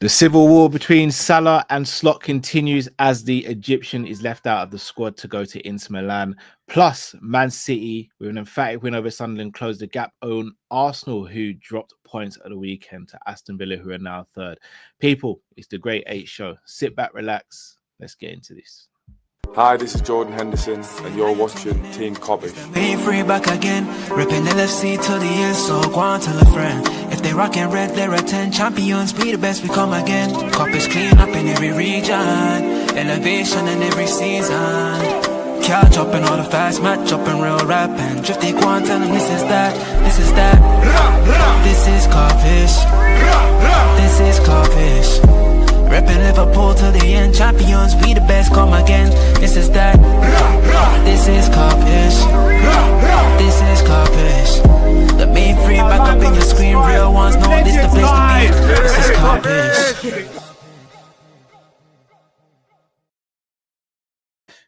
The civil war between Salah and Slot continues as the Egyptian is left out of the squad to go to Inter Milan. Plus, Man City, with an emphatic win over Sunderland, closed the gap on Arsenal, who dropped points at the weekend to Aston Villa, who are now third. People, it's the Great 8 show. Sit back, relax. Let's get into this. Hi, this is Jordan Henderson, and you're watching Team Kop-ish. Being free back again, ripping LFC till the end, so go on tell a friend. If they rockin' red, they're a 10 champions, be the best, we come again. Kop-ish clean up in every region, elevation in every season. Catch up in all the fast match up in real rap, and drift they go on tell them this is that, this is that. This is Kopish, this is Kopish. Reppin' Liverpool till the end, champions, we the best, come again. This is that. This is Kop-ish. This is Kop-ish. The main free back up in your screen, real ones know this the place to be. This is Kop-ish.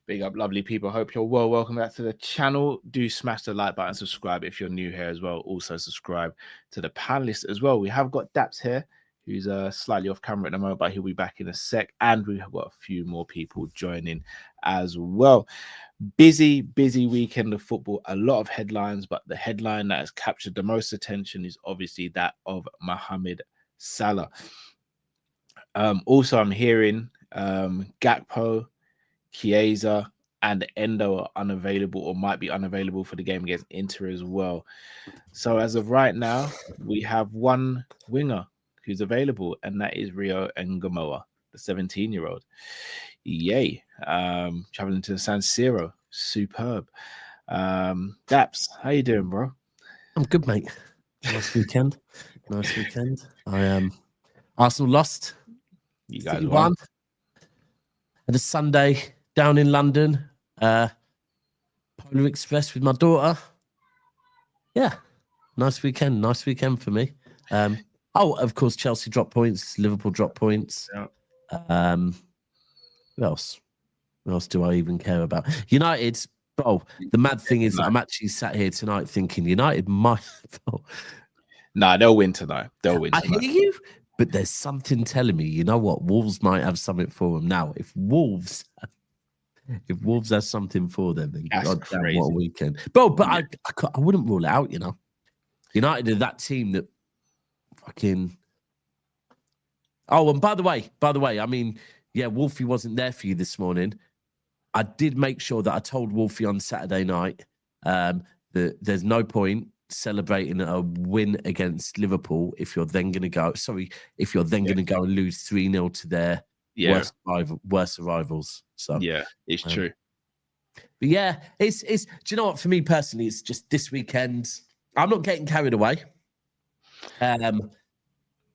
Big up, lovely people. Hope you're well. Welcome back to the channel. Do smash the like button, subscribe if you're new here as well. Also subscribe to the panelists as well. We have got Daps here, who's slightly off camera at the moment, but he'll be back in a sec. And we have got a few more people joining as well. Busy weekend of football. A lot of headlines, but the headline that has captured the most attention is obviously that of Mohamed Salah. Also, I'm hearing Gakpo, Chiesa, and Endo are unavailable or might be unavailable for the game against Inter as well. So as of right now, we have one winger who's available, and that is Rio Ngamoa, the 17-year-old. Yay. Traveling to San Siro. Superb. Daps, how you doing, bro? I'm good, mate. Nice weekend. Arsenal lost. You guys won. Had a Sunday down in London. Polar Express with my daughter. Yeah. Nice weekend for me. Oh, of course, Chelsea dropped points. Liverpool dropped points. Yeah. Who else? What else do I even care about? United. Oh, the mad thing is, I'm actually sat here tonight thinking United might. Nah, they'll win tonight. They'll win tonight. I hear you, but there's something telling me. You know what? Wolves might have something for them now. If Wolves have something for them, then God damn, what a weekend. But I wouldn't rule it out. You know, United are that team that. Oh, and by the way, I mean, yeah, Wolfie wasn't there for you this morning. I did make sure that I told Wolfie on Saturday night that there's no point celebrating a win against Liverpool if you're then going to go. If you're then going to go and lose 3-0 to their worst rivals. So yeah, it's true. But yeah, it's. Do you know what? For me personally, it's just this weekend. I'm not getting carried away.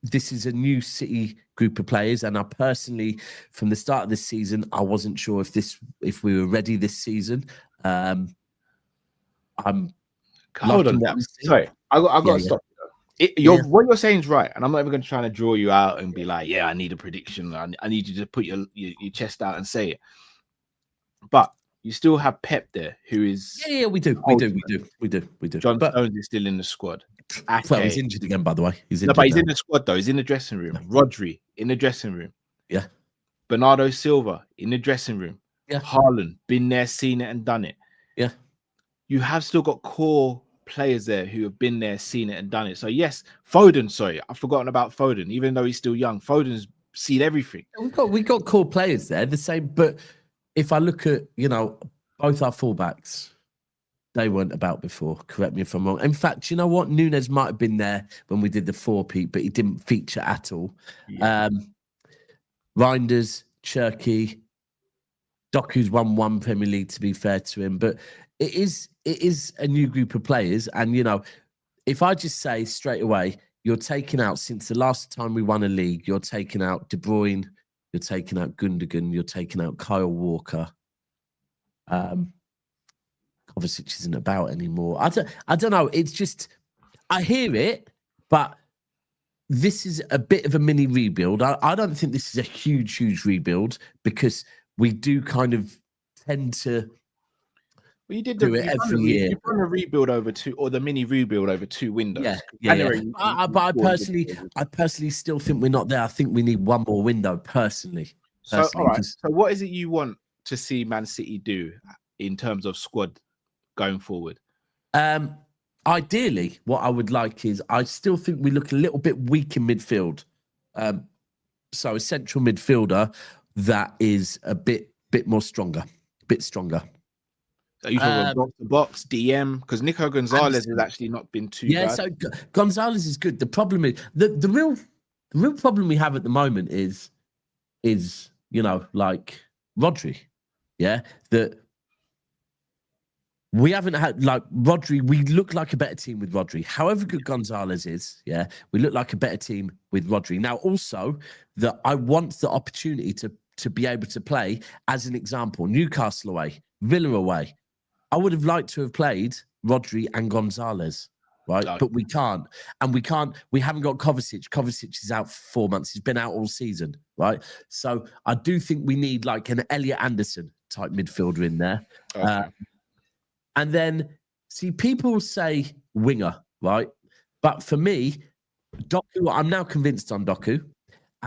This is a new City group of players, and I personally, from the start of this season, I wasn't sure if we were ready this season. I'm hold on. Sorry, I got to stop you. What you're saying is right, and I'm not even going to try to draw you out and be like, "Yeah, I need a prediction. I need you to put your chest out and say it." But you still have Pep there, who is we do. John Stones is still in the squad. Well, he's injured again, by the way. He's in the squad though. He's in the dressing room. Rodri in the dressing room. Yeah. Bernardo Silva in the dressing room. Yeah. Haaland been there, seen it, and done it. Yeah. You have still got core players there who have been there, seen it, and done it. So yes, Foden. Sorry, I've forgotten about Foden. Even though he's still young, Foden's seen everything. We got core players there. The same, but if I look at both our fullbacks. They weren't about before. Correct me if I'm wrong. In fact, you know what? Nunes might have been there when we did the 4-peat, but he didn't feature at all. Yeah. Reinders, Cherki, Doku's won one Premier League, to be fair to him. But it is a new group of players. And, if I just say straight away, you're taking out, since the last time we won a league, you're taking out De Bruyne, you're taking out Gundogan, you're taking out Kyle Walker. Kovacic isn't about anymore. I don't know. It's just, I hear it, but this is a bit of a mini rebuild. I don't think this is a huge rebuild because we do kind of tend to Well, you did do it every year. You've done a rebuild over two, or the mini rebuild over 2 windows. Yeah. But I personally still think we're not there. I think we need one more window. Personally. So, all right. So, what is it you want to see Man City do in terms of squad going forward? Ideally, what I would like is I still think we look a little bit weak in midfield. So a central midfielder that is a bit more stronger, Are you talking box to box, DM? Because Nico Gonzalez has actually not been too bad. So Gonzalez is good. The problem is the real problem we have at the moment is like Rodri. Yeah, that we haven't had like Rodri. We look like a better team with Rodri. However good Gonzalez is, yeah, we look like a better team with Rodri. Now, also that I want the opportunity to be able to play, as an example, Newcastle away, Villa away. I would have liked to have played Rodri and Gonzalez, right? No. But we can't. And we haven't got Kovacic. Kovacic is out for 4 months. He's been out all season, right? So I do think we need like an Elliot Anderson type midfielder in there. Okay. And then, see, people say winger, right? But for me, Doku, I'm now convinced on Doku.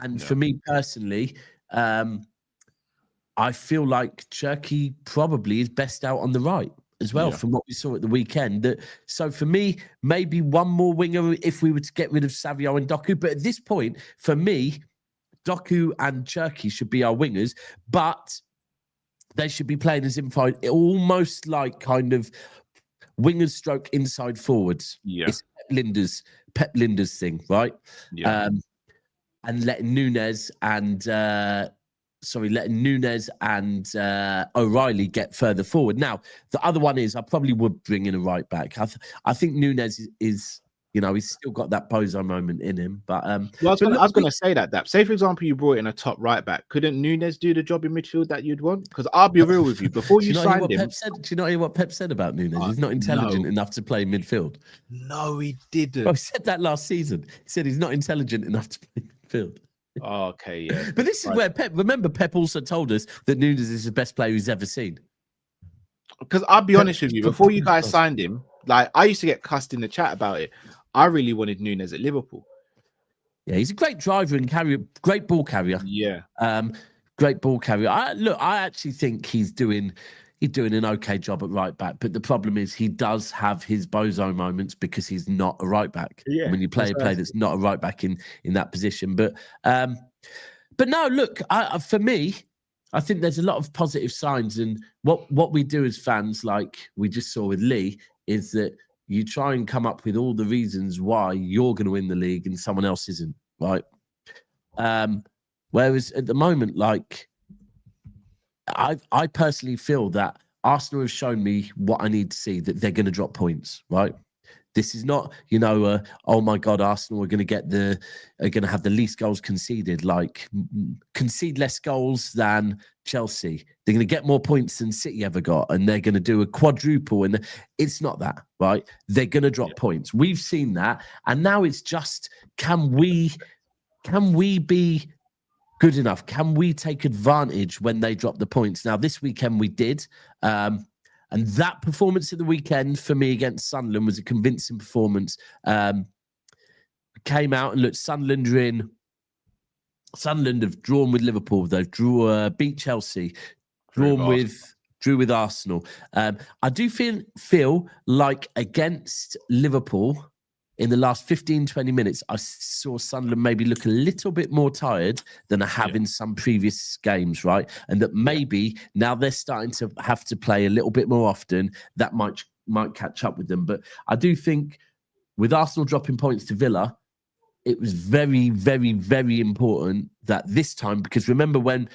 And for me personally, I feel like Cherki probably is best out on the right as well, from what we saw at the weekend. So for me, maybe one more winger if we were to get rid of Savio and Doku. But at this point, for me, Doku and Cherki should be our wingers, but they should be playing as inside, almost like kind of wingers stroke inside forwards. Yeah. It's Pep Linder's thing, right? Yeah. And letting Nunes and O'Reilly get further forward. Now, the other one is I probably would bring in a right back. I think Nunes is he's still got that Bozo moment in him. But I was going to say that. Say, for example, you brought in a top right back. Couldn't Nunes do the job in midfield that you'd want? Because I'll be real with you. Before you signed him... Do you not hear what Pep said about Nunes? He's not intelligent enough to play midfield. No, he didn't. Well, he said that last season. He said he's not intelligent enough to play midfield. Oh, okay, yeah. But this is where Pep also told us that Nunes is the best player he's ever seen. Because I'll be honest with you, before you guys signed him, like I used to get cussed in the chat about it. I really wanted Nunes at Liverpool. Yeah, he's a great driver and carrier, great ball carrier. Yeah. Great ball carrier. I actually think he's doing an okay job at right back, but the problem is he does have his bozo moments because he's not a right back. Yeah, when you play a play that's not a right back in that position. But no, look, for me, I think there's a lot of positive signs, and what we do as fans, like we just saw with Lee, is that you try and come up with all the reasons why you're going to win the league and someone else isn't, right? Whereas at the moment, like I personally feel that Arsenal have shown me what I need to see, that they're going to drop points, right? This is not, oh my God, Arsenal are going to have the least goals conceded, like concede less goals than Chelsea. They're going to get more points than City ever got, and they're going to do a quadruple. And it's not that, right? They're going to drop points. We've seen that. And now it's just, can we be good enough? Can we take advantage when they drop the points? Now, this weekend we did. And that performance of the weekend for me against Sunderland was a convincing performance. Came out and looked, Sunderland have drawn with Liverpool. They've beat Chelsea, drew with Arsenal. I do feel like against Liverpool in the last 15, 20 minutes, I saw Sunderland maybe look a little bit more tired than I have in some previous games, right? And that maybe now they're starting to have to play a little bit more often, that might catch up with them. But I do think with Arsenal dropping points to Villa, it was very, very, very important that this time, because remember when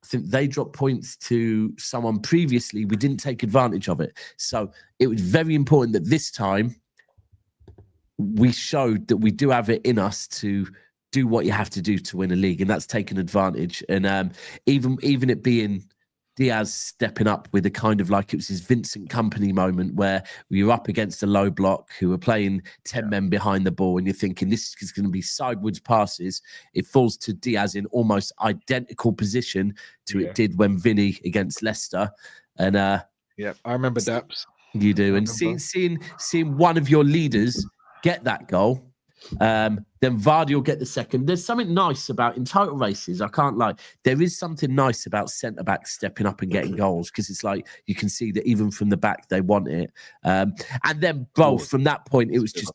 I think they dropped points to someone previously, we didn't take advantage of it. So it was very important that this time we showed that we do have it in us to do what you have to do to win a league, and that's taken advantage. And even it being Diaz stepping up with a kind of like it was his Vincent Kompany moment where we were up against a low block who were playing 10 men behind the ball, and you're thinking this is going to be sideways passes. It falls to Diaz in almost identical position to it did when Vinny against Leicester. And Yeah, I remember Daps. You do, and seeing one of your leaders get that goal, then Vardy will get the second. There's something nice about in total races. I can't lie. There is something nice about centre backs stepping up and getting goals because it's like you can see that even from the back they want it. And then both from that point, it was just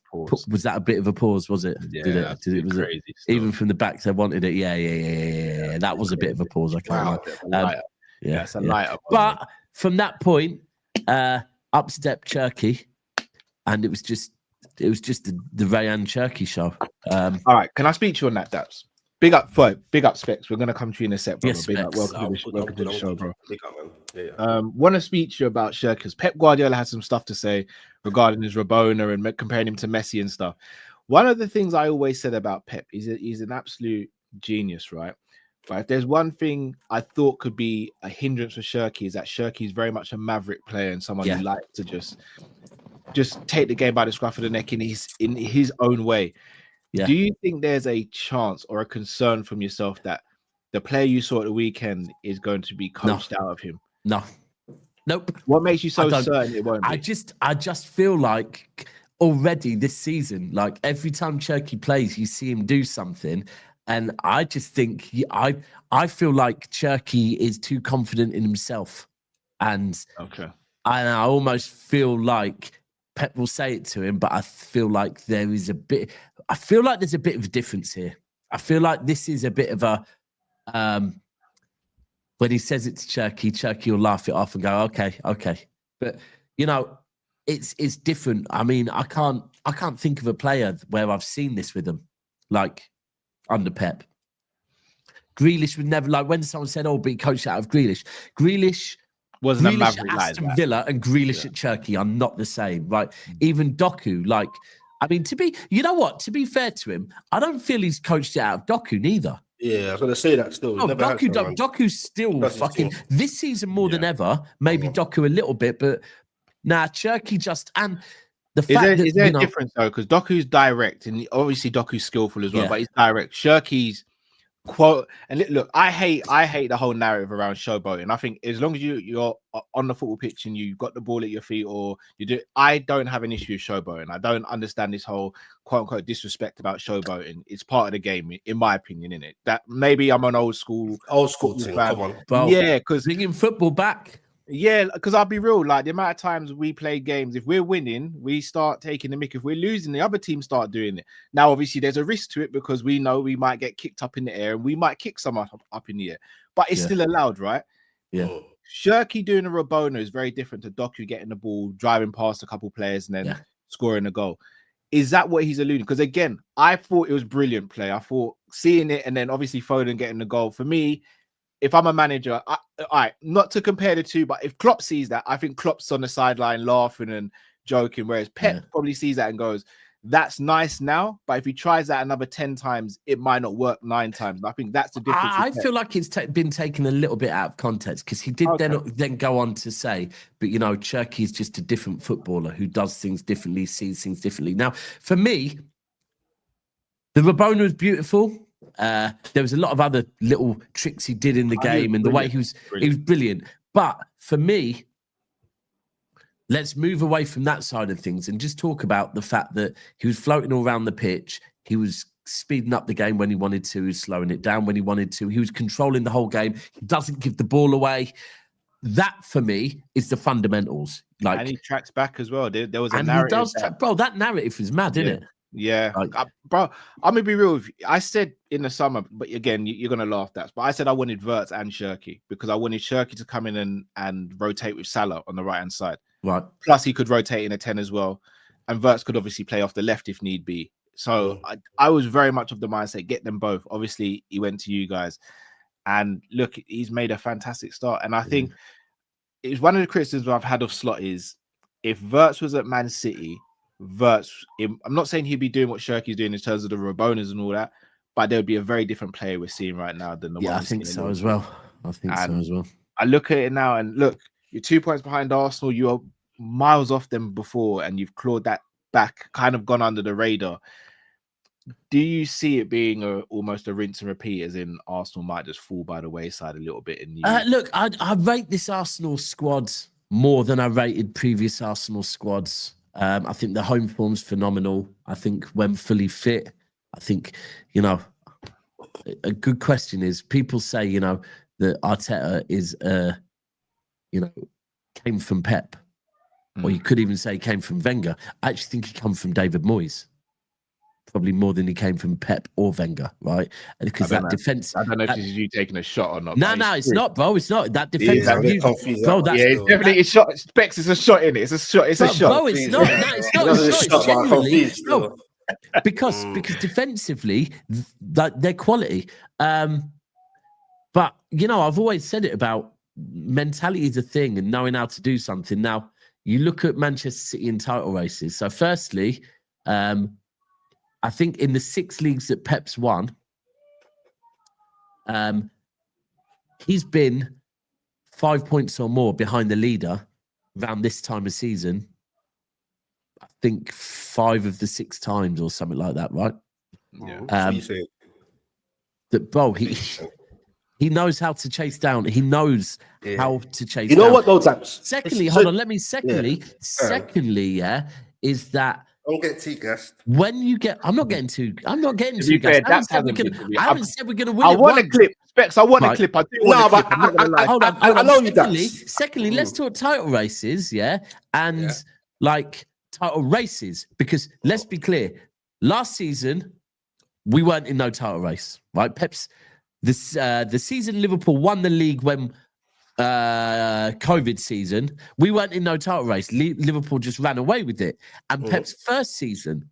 was that a bit of a pause? Was it? Yeah, was crazy. Even from the back they wanted it. Yeah. That was a bit of a pause. I can't lie. Yeah, it's a lighter. But from that point, up stepped Cherki, and it was just the Rayan Cherki show. All right, can I speak to you on that, Daps? Big up, Specs. We're gonna come to you in a sec, bro. Yes, Big up, Specs. welcome to the show, bro. Big up, man. Yeah. Want to speak to you about Cherki because Pep Guardiola had some stuff to say regarding his Rabona and comparing him to Messi and stuff. One of the things I always said about Pep is that he's an absolute genius, right? But if there's one thing I thought could be a hindrance for Cherki is that Cherki is very much a maverick player and someone who likes to just take the game by the scruff of the neck in his own way. Yeah. Do you think there's a chance or a concern from yourself that the player you saw at the weekend is going to be coached out of him? No. Nope. What makes you so certain it won't be? I just feel like already this season, like every time Cherki plays, you see him do something. And I just think I feel like Cherki is too confident in himself. And I almost feel like Pep will say it to him, but I feel like there's a bit of a difference here. I feel like this is a bit of a when he says it to Cherki will laugh it off and go, okay. But it's different. I mean, I can't think of a player where I've seen this with him. Like under Pep. Grealish would never, like when someone said, be coached out of Grealish. Grealish wasn't a maverick at Aston like Villa and Grealish at Cherki are not the same, right? Even Doku, like, I mean, to be fair to him, I don't feel he's coached it out of Doku neither. Yeah, I was going to say that still. No, Doku's still fucking, this season more than ever, maybe Doku a little bit, but Cherki just, and the fact is there a difference though? Because Doku's direct, and obviously Doku's skillful as well, but he's direct. Cherki's quote, and look, I hate the whole narrative around showboating. I think as long as you're on the football pitch and you've got the ball at your feet, or you do, I don't have an issue with showboating. I don't understand this whole quote unquote disrespect about showboating. It's part of the game, in my opinion, isn't it? That maybe I'm an old school thing. Come on, well, yeah, because bringing football back. Yeah, because I'll be real, like the amount of times we play games, if we're winning, we start taking the mick. If we're losing, the other team start doing it. Now, obviously, there's a risk to it because we know we might get kicked up in the air and we might kick someone up in the air, but it's still allowed, right? Yeah. Cherki doing a Rabona is very different to Doku getting the ball, driving past a couple players and then scoring a goal. Is that what he's alluding? Because again, I thought it was brilliant play. I thought seeing it and then obviously Foden getting the goal, for me, if I'm a manager, not to compare the two, but if Klopp sees that, I think Klopp's on the sideline laughing and joking, whereas Pep probably sees that and goes, that's nice now, but if he tries that another 10 times, it might not work 9 times. I think that's the difference. I feel like it's been taken a little bit out of context because he did then go on to say, but Cherki is just a different footballer who does things differently, sees things differently. Now, for me, the Rabona was beautiful. There was a lot of other little tricks he did in the game and the way he was brilliant. But for me, let's move away from that side of things and just talk about the fact that he was floating all around the pitch. He was speeding up the game when he wanted to. He was slowing it down when he wanted to. He was controlling the whole game. He doesn't give the ball away. That, for me, is the fundamentals. Like, and he tracks back as well. There was a and narrative. He does that narrative is mad, isn't it? Yeah, bro, I'm gonna be real with you. I said in the summer, but again, you're gonna laugh at that. But I said I wanted Wirtz and Cherki because I wanted Cherki to come in and rotate with Salah on the right hand side. Right. Plus, he could rotate in a 10 as well, and Wirtz could obviously play off the left if need be. So I was very much of the mindset, get them both. Obviously, he went to you guys, and look, he's made a fantastic start. And I think it's one of the criticisms I've had of Slot is if Wirtz was at Man City. Wirtz, I'm not saying he'd be doing what Cherki's doing in terms of the Rabonas and all that, but there would be a very different player we're seeing right now than the one. I think so as well. I look at it now and look, you're 2 points behind Arsenal. You are miles off them before, and you've clawed that back, kind of gone under the radar. Do you see it being almost a rinse and repeat, as in Arsenal might just fall by the wayside a little bit? Look, I rate this Arsenal squad more than I rated previous Arsenal squads. I think the home form's phenomenal. I think when fully fit, I think, you know, a good question is people say, you know, that Arteta is, you know, came from Pep. Or you could even say he came from Wenger. I actually think he came from David Moyes. Probably more than he came from Pep or Wenger, right? Because that defense. I don't know if this is you taking a shot or not. No, it's not, bro. It's not. That defense. Yeah, it's definitely a shot. Specs is a shot in it. It's a shot. It's a shot. Bro, it's not. No, it's not. It's genuinely. No, because defensively, they're quality. But you know, I've always said it about mentality is a thing and knowing how to do something. Now, you look at Manchester City in title races. So, firstly, I think in the 6 leagues that Pep's won, he's been 5 points or more behind the leader around this time of season. I think 5 of the 6 times or something like that, right? Yeah. That bro, he knows how to chase down. He knows how to chase. You know down. what though, Taps? Secondly, hold on. Let me. Secondly, is that. Don't get too gassed. When you get, I'm not getting too gassed. I haven't said we're going to win. I want a clip, Specs. I want a clip. I do want a clip. Hold on. I know you that. Secondly, let's talk title races, and like title races, because let's be clear, last season we weren't in no title race, right? Pep's the season Liverpool won the league when COVID season, we weren't in no title race. Liverpool just ran away with it. And Pep's first season,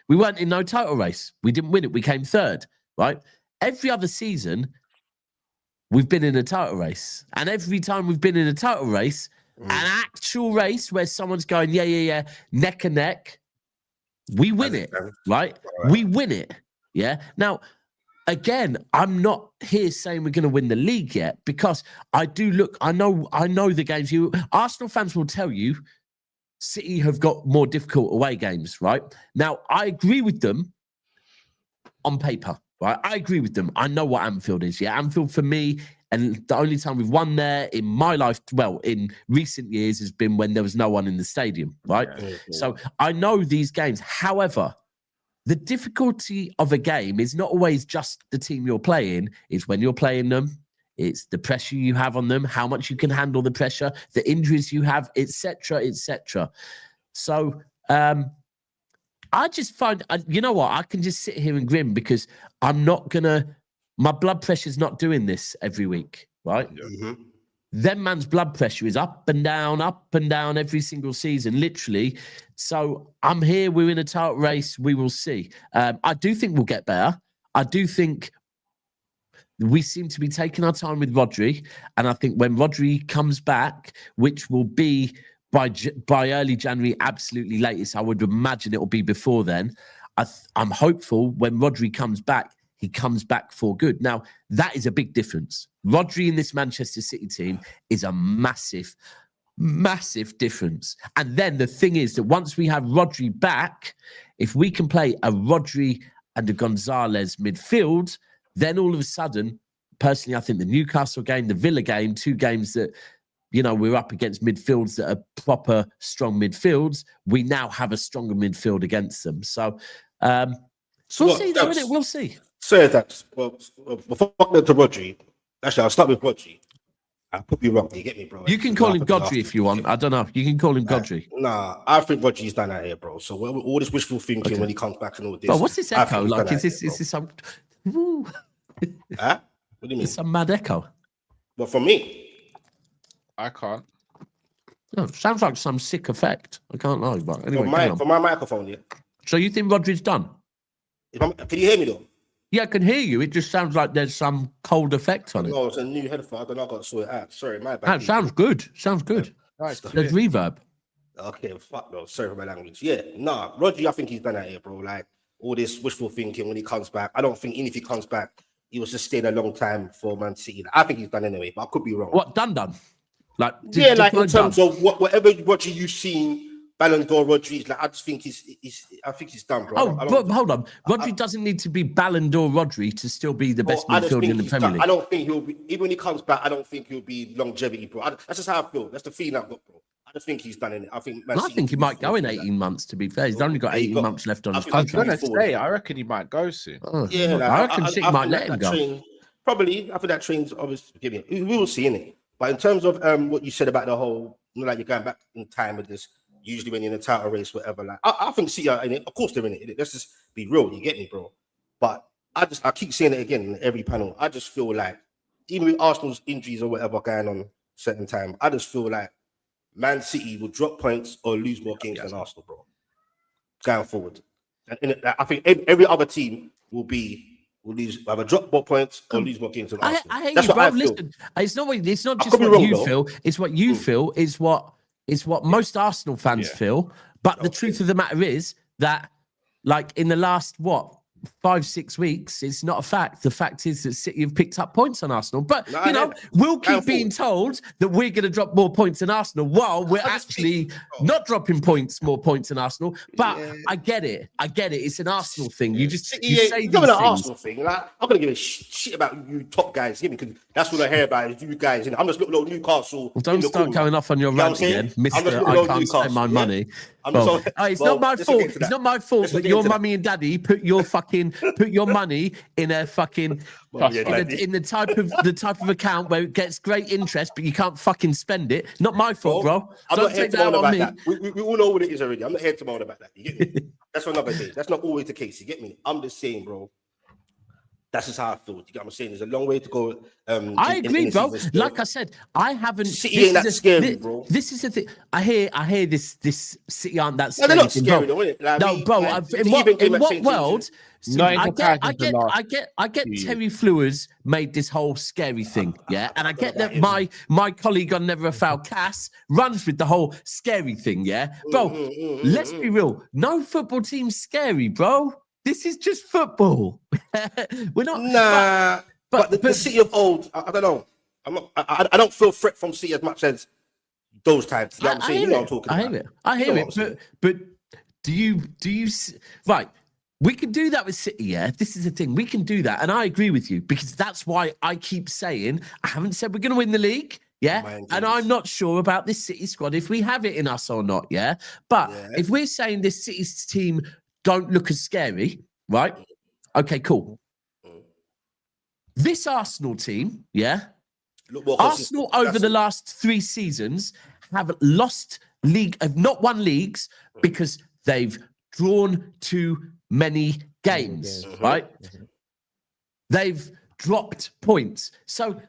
we weren't in no title race. We didn't win it. We came 3rd, right? Every other season, we've been in a title race. And every time we've been in a title race, an actual race where someone's going, neck and neck, we win it, right? We win it, Now, again, I'm not here saying we're going to win the league yet, because I know the games. Arsenal fans will tell you City have got more difficult away games, right? Now, I agree with them on paper, right? I agree with them. I know what Anfield is, Anfield for me, and the only time we've won there in my life, well, in recent years, has been when there was no one in the stadium, right? So I know these games. However, the difficulty of a game is not always just the team you're playing. It's when you're playing them. It's the pressure you have on them, how much you can handle the pressure, the injuries you have, etc., etc. So I just find, you know what? I can just sit here and grin because I'm not going to, my blood pressure's not doing this every week, right? Them man's blood pressure is up and down every single season, literally. So I'm here. We're in a title race. We will see. I do think we'll get better. I do think we seem to be taking our time with Rodri. And I think when Rodri comes back, which will be by early January, absolutely latest, I would imagine it will be before then. I'm hopeful when Rodri comes back, he comes back for good. Now, that is a big difference. Rodri in this Manchester City team is a massive, massive difference. And then the thing is that once we have Rodri back, if we can play a Rodri and a Gonzalez midfield, then all of a sudden, personally, I think the Newcastle game, the Villa game, 2 games that, you know, we're up against midfields that are proper, strong midfields. We now have a stronger midfield against them. So, we'll see, though, innit? We'll see. Say that. Well, before I go to Rodri, actually, I'll start with Rodri. I'll put you wrong. You get me, bro? You can call him Godri if you want. I don't know. You can call him Godri. Nah, I think Rodri's done out here, bro. So all this wishful thinking when he comes back and all this. Oh, what's this echo? Like, is this some? Huh? What do you mean? It's some mad echo. But for me, I can't. No, sounds like some sick effect. I can't lie, but anyway. For my microphone, yeah. So you think Rodri's done? Can you hear me though? Yeah, I can hear you. It just sounds like there's some cold effect on it. No, it's a new headphone. I don't know. I got to sort it out. Sorry, my bad. That sounds good. Sounds good. Nice. There's reverb. Okay, fuck no. Sorry for my language. Yeah, nah, Rodri, I think he's done out here, bro. Like all this wishful thinking when he comes back. I don't think even if he comes back, he was just staying a long time for Man City. I think he's done anyway, but I could be wrong. What done? Like like in terms of whatever Rodri you've seen Ballon d'Or Rodri. Like I just think he's done, bro. Oh, but hold on. Rodri doesn't need to be Ballon d'Or Rodri to still be the best midfielder in the Premier League. I don't think he'll be, even when he comes back, I don't think he'll be longevity, bro. That's just how I feel. That's the feeling I've got, bro. I just think he's done it. I think he might go in 18 months, to be fair. He's only got 18 months left on his contract. I was going to say, I reckon he might go soon. Yeah, I reckon City might let him go. Probably. I think that train's obviously, we will see, innit? But in terms of what you said about the whole, like you're going back in time with this, usually when you're in a title race, whatever, like I think City are in it. Of course they're in it. Let's just be real. You get me, bro? But I keep saying it again in every panel. I just feel like, even with Arsenal's injuries or whatever going on certain time, I just feel like Man City will drop points or lose more games than Arsenal, bro. Going forward. And I think every other team will lose either drop more points or lose more games than Arsenal. I hate That's you, what bro. I feel. Listen, it's not just what you feel. It's what you feel. It's what most Arsenal fans feel. But the truth of the matter is that, like, in the last 5-6 weeks, it's not a fact. The fact is that City have picked up points on Arsenal. But, we'll keep being told that we're going to drop more points than Arsenal while we're actually not dropping more points than Arsenal. But I get it. It's an Arsenal thing. You just say these things. Arsenal thing. Like, I'm going to give a shit about you top guys, because that's what I hear about is you guys. I'm just looking at Newcastle. Well, don't start going off on your rant again, Mr. I can't spend my money. It's not my fault. It's not my fault that your mummy and daddy put your money in a fucking in the type of account where it gets great interest, but you can't fucking spend it. Not my fault, bro. I'm Don't not here take to that moan on about me. that. We all know what it is already. I'm not here to moan about that. You get me? That's for another day. That's not always the case. You get me? I'm just saying, bro. That's just how I feel. You get what I'm saying? There's a long way to go. I agree, bro. Like I said, I haven't. City ain't that scary, bro. This is the thing. I hear this City aren't that No, scary. they're not scary, though, innit? Like, no, bro. In what world? I get Terry Flewers made this whole scary thing, yeah, and I get that my colleague on Never a Foul, Cass, runs with the whole scary thing, yeah, bro. Let's be real. No football team's scary, bro. This is just football. We're not. Nah, but the City of old, I don't know. I don't feel threat from City as much as those times. You know what I'm saying? You know what I'm talking about. I hear it. But do you right? We can do that with City, yeah? This is the thing. We can do that. And I agree with you, because that's why I keep saying, I haven't said we're going to win the league, yeah? And I'm not sure about this City squad, if we have it in us or not, yeah? But if we're saying this City team don't look as scary, right? Okay, cool. This Arsenal team, yeah? Arsenal over the last 3 seasons have not won leagues because they've drawn too many games, right? They've dropped points. So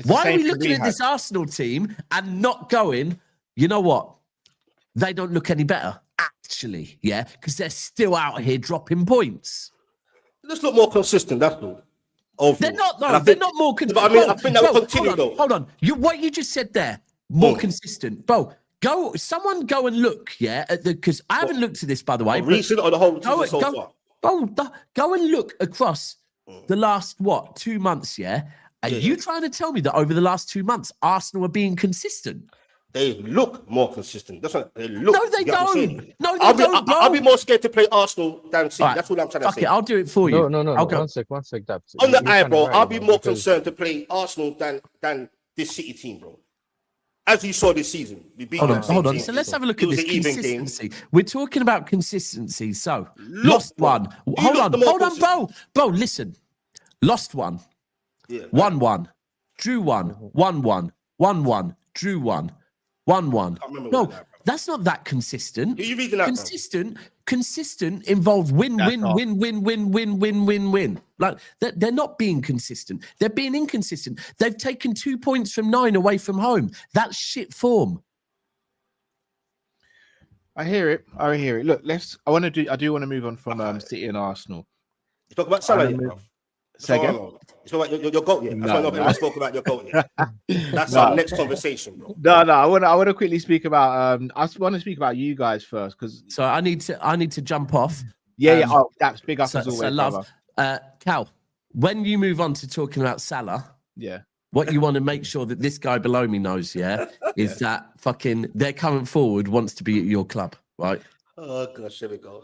why are we looking at this Arsenal team and not going, you know what? They don't look any better, actually, yeah? Because they're still out here dropping points. Just look more consistent, that's all. Overall. They're not, though. They're not more consistent. But I mean, I think that will continue, though. Hold on. What you just said there, more consistent. Bro, someone go and look, yeah? Because I haven't looked at this, by the way. Recent or the whole season so far? Go and look across the last, 2 months, yeah? Are you trying to tell me that over the last 2 months, Arsenal are being consistent? They look more consistent. That's what they look. No, they don't. No, they don't, bro. I'll be more scared to play Arsenal than City. Right. That's what I'm trying to say. Okay, I'll do it for you. No. One sec. On the eye, bro, I'll be more concerned to play Arsenal than this City team, bro. As you saw this season. Hold on. So let's have a look at this consistency. We're talking about consistency. So, lost one. Hold on, bro. Bro, listen. Lost one. 1-1. Drew 1. 1-1. 1-1. Drew 1. 1-1. No, that's not that consistent. You reading that, consistent involves win. Like they're not being consistent. They're being inconsistent. They've taken 2 points from 9 away from home. That's shit form. I hear it. Look, I do want to move on from City and Arsenal. You talk about Salah, bro. Say again? You talk about your goat yet? That's why I spoke about your goat yet. That's our next conversation, bro. No. I want to quickly speak about. I want to speak about you guys first, because. So I need to jump off. Yeah. Oh, that's big up as always. So love, Cal. When you move on to talking about Salah, yeah, What you want to make sure that this guy below me knows, is that fucking their current forward wants to be at your club, right? Oh gosh, here we go.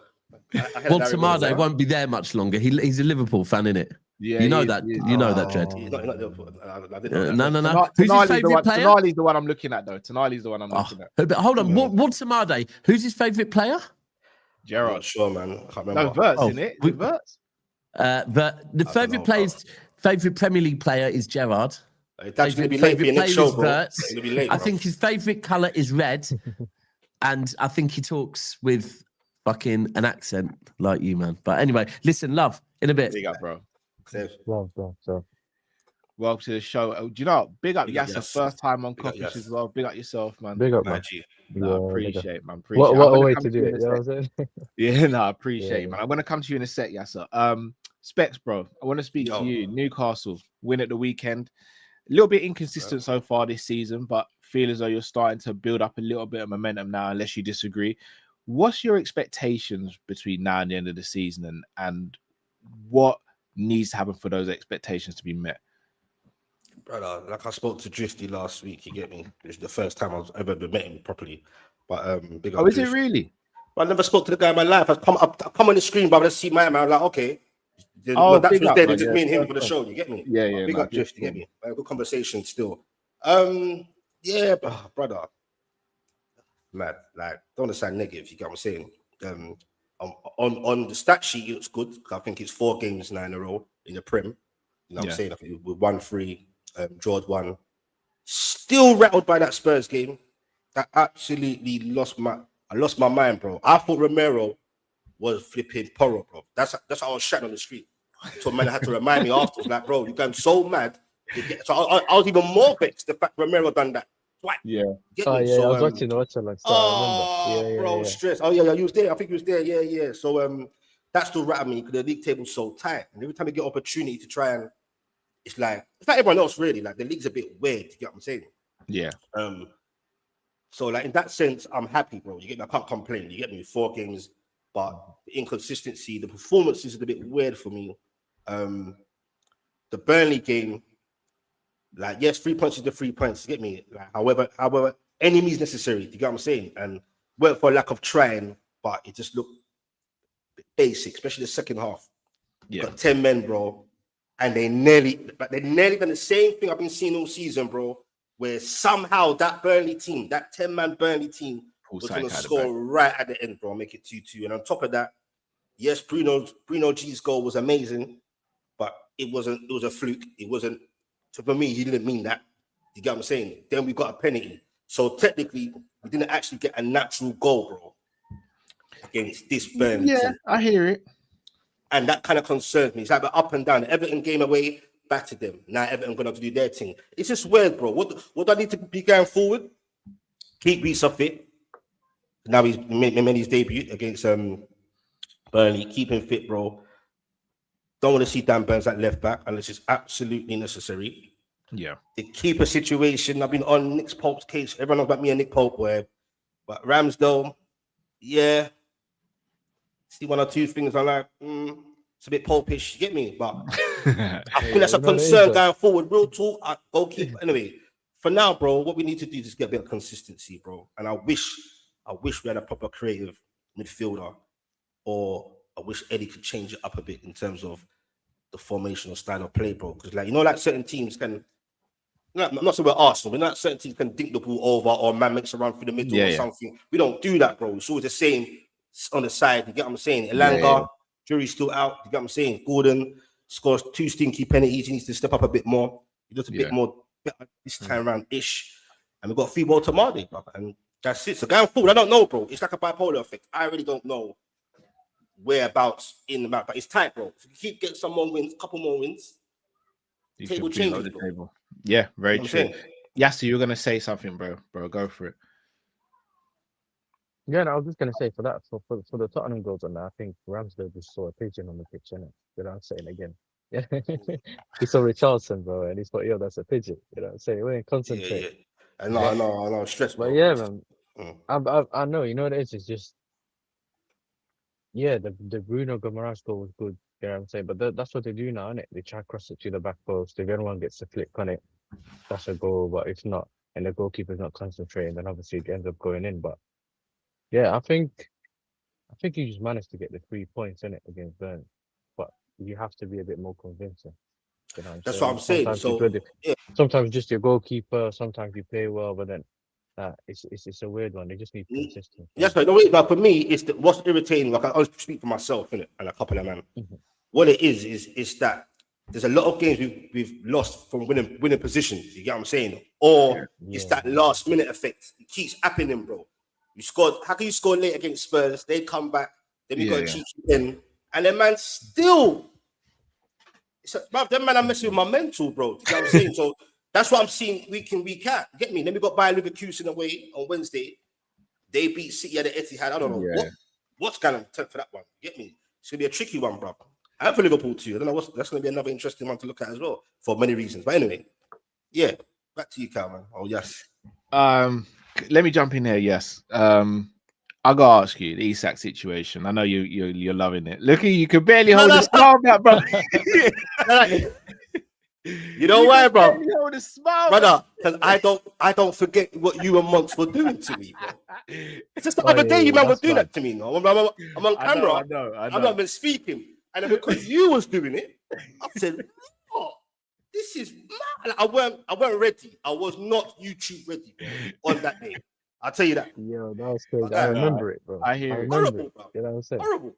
Well, Tamade won't be there much longer. He's a Liverpool fan, innit? Yeah, You know he that. is. You know that, Dread. He's not Liverpool. I didn't know that. No. Who's his favourite player? Tonali's the one I'm looking at, though. Tonali's the one I'm looking at. But hold on. What's Tamade? Who's his favourite player? I'm Gerrard. not sure, man. I can't No, remember. Verts, isn't it? Verts? The favourite Premier League player is Gerrard. That's going to be late for your next show, bro. It's gonna be late, I bro. think his favourite colour is red, and I think he talks with fucking an accent like you, man. But anyway, listen, love, in a bit. Big up, bro. Love, Welcome to the show. Do you know? Big up Yasser, first time on Kopish as well. Big up yourself, man. Big up, man. Appreciate it, man. Appreciate What a way to do it. You know what I'm saying? Yeah, no, I appreciate it, man. I'm gonna come to you in a sec, Yasser. Specs, bro. I want to speak to you. Newcastle win at the weekend. A little bit inconsistent so far this season, but feel as though you're starting to build up a little bit of momentum now, unless you disagree. What's your expectations between now and the end of the season, and what needs to happen for those expectations to be met? Brother, like I spoke to Drifty last week, you get me? It's the first time I've ever met him properly. But big up Oh, is Drift. it really? I never spoke to the guy in my life. I come on the screen, but I see my man. I'm like, okay. Oh, that big was up, there. bro, Just yeah. me and him for the show. You get me? Yeah. Big no, up Drift. You get me? Good conversation still. Yeah, brother. Man, like, don't understand negative. You get what I'm saying? On the stat sheet, it looks good. I think it's 4 games now in a row in the Prem. You know what I'm saying? I think we won 3, drawed 1. Still rattled by that Spurs game. That absolutely lost my mind, bro. I thought Romero was flipping Porro, bro. That's how I was shouting on the street. So man, I had to remind me afterwards, like, bro, you're going so mad. So I was even more vexed the fact Romero done that twice. Yeah. I was watching like that. Oh, I remember. Bro, stress. Oh yeah, you was there. I think you was there. Yeah. So that still rattled me because the league table's so tight, and every time you get opportunity to try and it's like everyone else really. Like the league's a bit weird. You get what I'm saying? Yeah. So like in that sense, I'm happy, bro. You get me? I can't complain. You get me? 4 games, but the inconsistency, the performances are a bit weird for me. The Burnley game, like, yes, 3 points is the 3 points. You get me? Like, however, any means necessary. You get what I'm saying? And weren't for lack of trying, but it just looked a bit basic, especially the second half. Yeah. Got 10 men, bro, and they nearly done the same thing I've been seeing all season, bro. Where somehow that Burnley team, that 10-man Burnley team, was going to score right at the end, bro, make it 2-2. And on top of that, yes, Bruno G's goal was amazing, but it was a fluke. It wasn't, for me, he didn't mean that. You get what I'm saying? Then we got a penalty. So technically, we didn't actually get a natural goal, bro, against this Burnley team. I hear it. And that kind of concerns me. It's like the up and down. The Everton game away, battered them. Now Everton going to have to do their thing. It's just weird, bro. What do I need to be going forward? Keep Reece fit. Now he's made his debut against Burnley. Keep him fit, bro. Don't want to see Dan Burns at left back unless it's absolutely necessary. Yeah. The keeper situation, I've been on Nick Pope's case. Everyone knows about me and Nick Pope, but Ramsdale, yeah. See 1 or 2 things I'm like, it's a bit Popish, you get me? But I think that's a concern going forward. Real talk, goalkeeper. Anyway, for now, bro, what we need to do is get a bit of consistency, bro. And I wish we had a proper creative midfielder, or I wish Eddie could change it up a bit in terms of the formation or style of play, bro. Because, like, like certain teams can, I'm not saying we're Arsenal, but certain teams can dink the ball over, or man makes a run through the middle or something. We don't do that, bro. It's always the same on the side. You get what I'm saying? Elanga, Jury's still out. You get what I'm saying? Gordon scores 2 stinky penalties. He needs to step up a bit more. He does a bit more better this time around-ish. And we've got Fibo Tamade, brother. And that's it. So going forward, I don't know, bro. It's like a bipolar effect. I really don't know whereabouts in the map. But it's tight, bro. If you keep getting some more wins, couple more wins, table changes, bro. Yeah, very true. Yasser, you're going to say something, bro. Bro, go for it. Yeah, no, I was just gonna say for the Tottenham goals on that, I think Ramsdale just saw a pigeon on the pitch, innit? You know what I'm saying again. Yeah. He saw Richarlison, bro, and he thought, yo, that's a pigeon. You know what I'm saying? We ain't concentrate. Yeah. I know, stress, bro. But yeah, man. I know, you know what it is? It's just the Bruno Guimaraes goal was good, you know what I'm saying? But that's what they do now, innit? They try to cross it to the back post. If everyone gets a flick on it, that's a goal. But if not, and the goalkeeper's not concentrating, then obviously it ends up going in. But yeah, I think you just managed to get the 3 points in it against Burnley, but you have to be a bit more convincing. You know what I'm That's saying? what I'm saying. Sometimes So it's good. yeah, Sometimes just your goalkeeper. Sometimes you play well, but then it's a weird one. They just need consistency. yes, but no, wait, but for me, it's what's irritating. Like I speak for myself, innit, and a couple of man. Mhm. What it is that there's a lot of games we've lost from winning positions. You get what I'm saying? Or it's Yeah. that last minute effect. It keeps happening, bro. You scored. How can you score late against Spurs? They come back. Then we got a cheeky win, and then man still. Bruv, them man are messing with my mental, bro. You know what I'm saying? So that's what I'm seeing week in, week out. Get me? Then we got Bayer Leverkusen away on Wednesday. They beat City at the Etihad. I don't know what's going to for that one. Get me? It's gonna be a tricky one, bro. And for Liverpool too. I don't know that's gonna be another interesting one to look at as well for many reasons. But anyway, yeah. Back to you, Cal, man. Oh yes. Let me jump in here. Yes. I gotta ask you the Isak situation. I know you're loving it. Look, you can barely hold a smile back, bro. You know why, bro? Hold a smile, brother. Because I don't forget what you and Monks were doing to me, bro. It's just the other day you man were doing that to me. No, I'm on camera. I know. I've not been speaking, and then because you was doing it, I said, "Oh, this is mad." I weren't ready. I was not YouTube ready, bro, on that day. I'll tell you that. Yo, that was crazy. I remember it, bro. I hear it. remember Horrible, it. bro. You know what I'm saying? Horrible.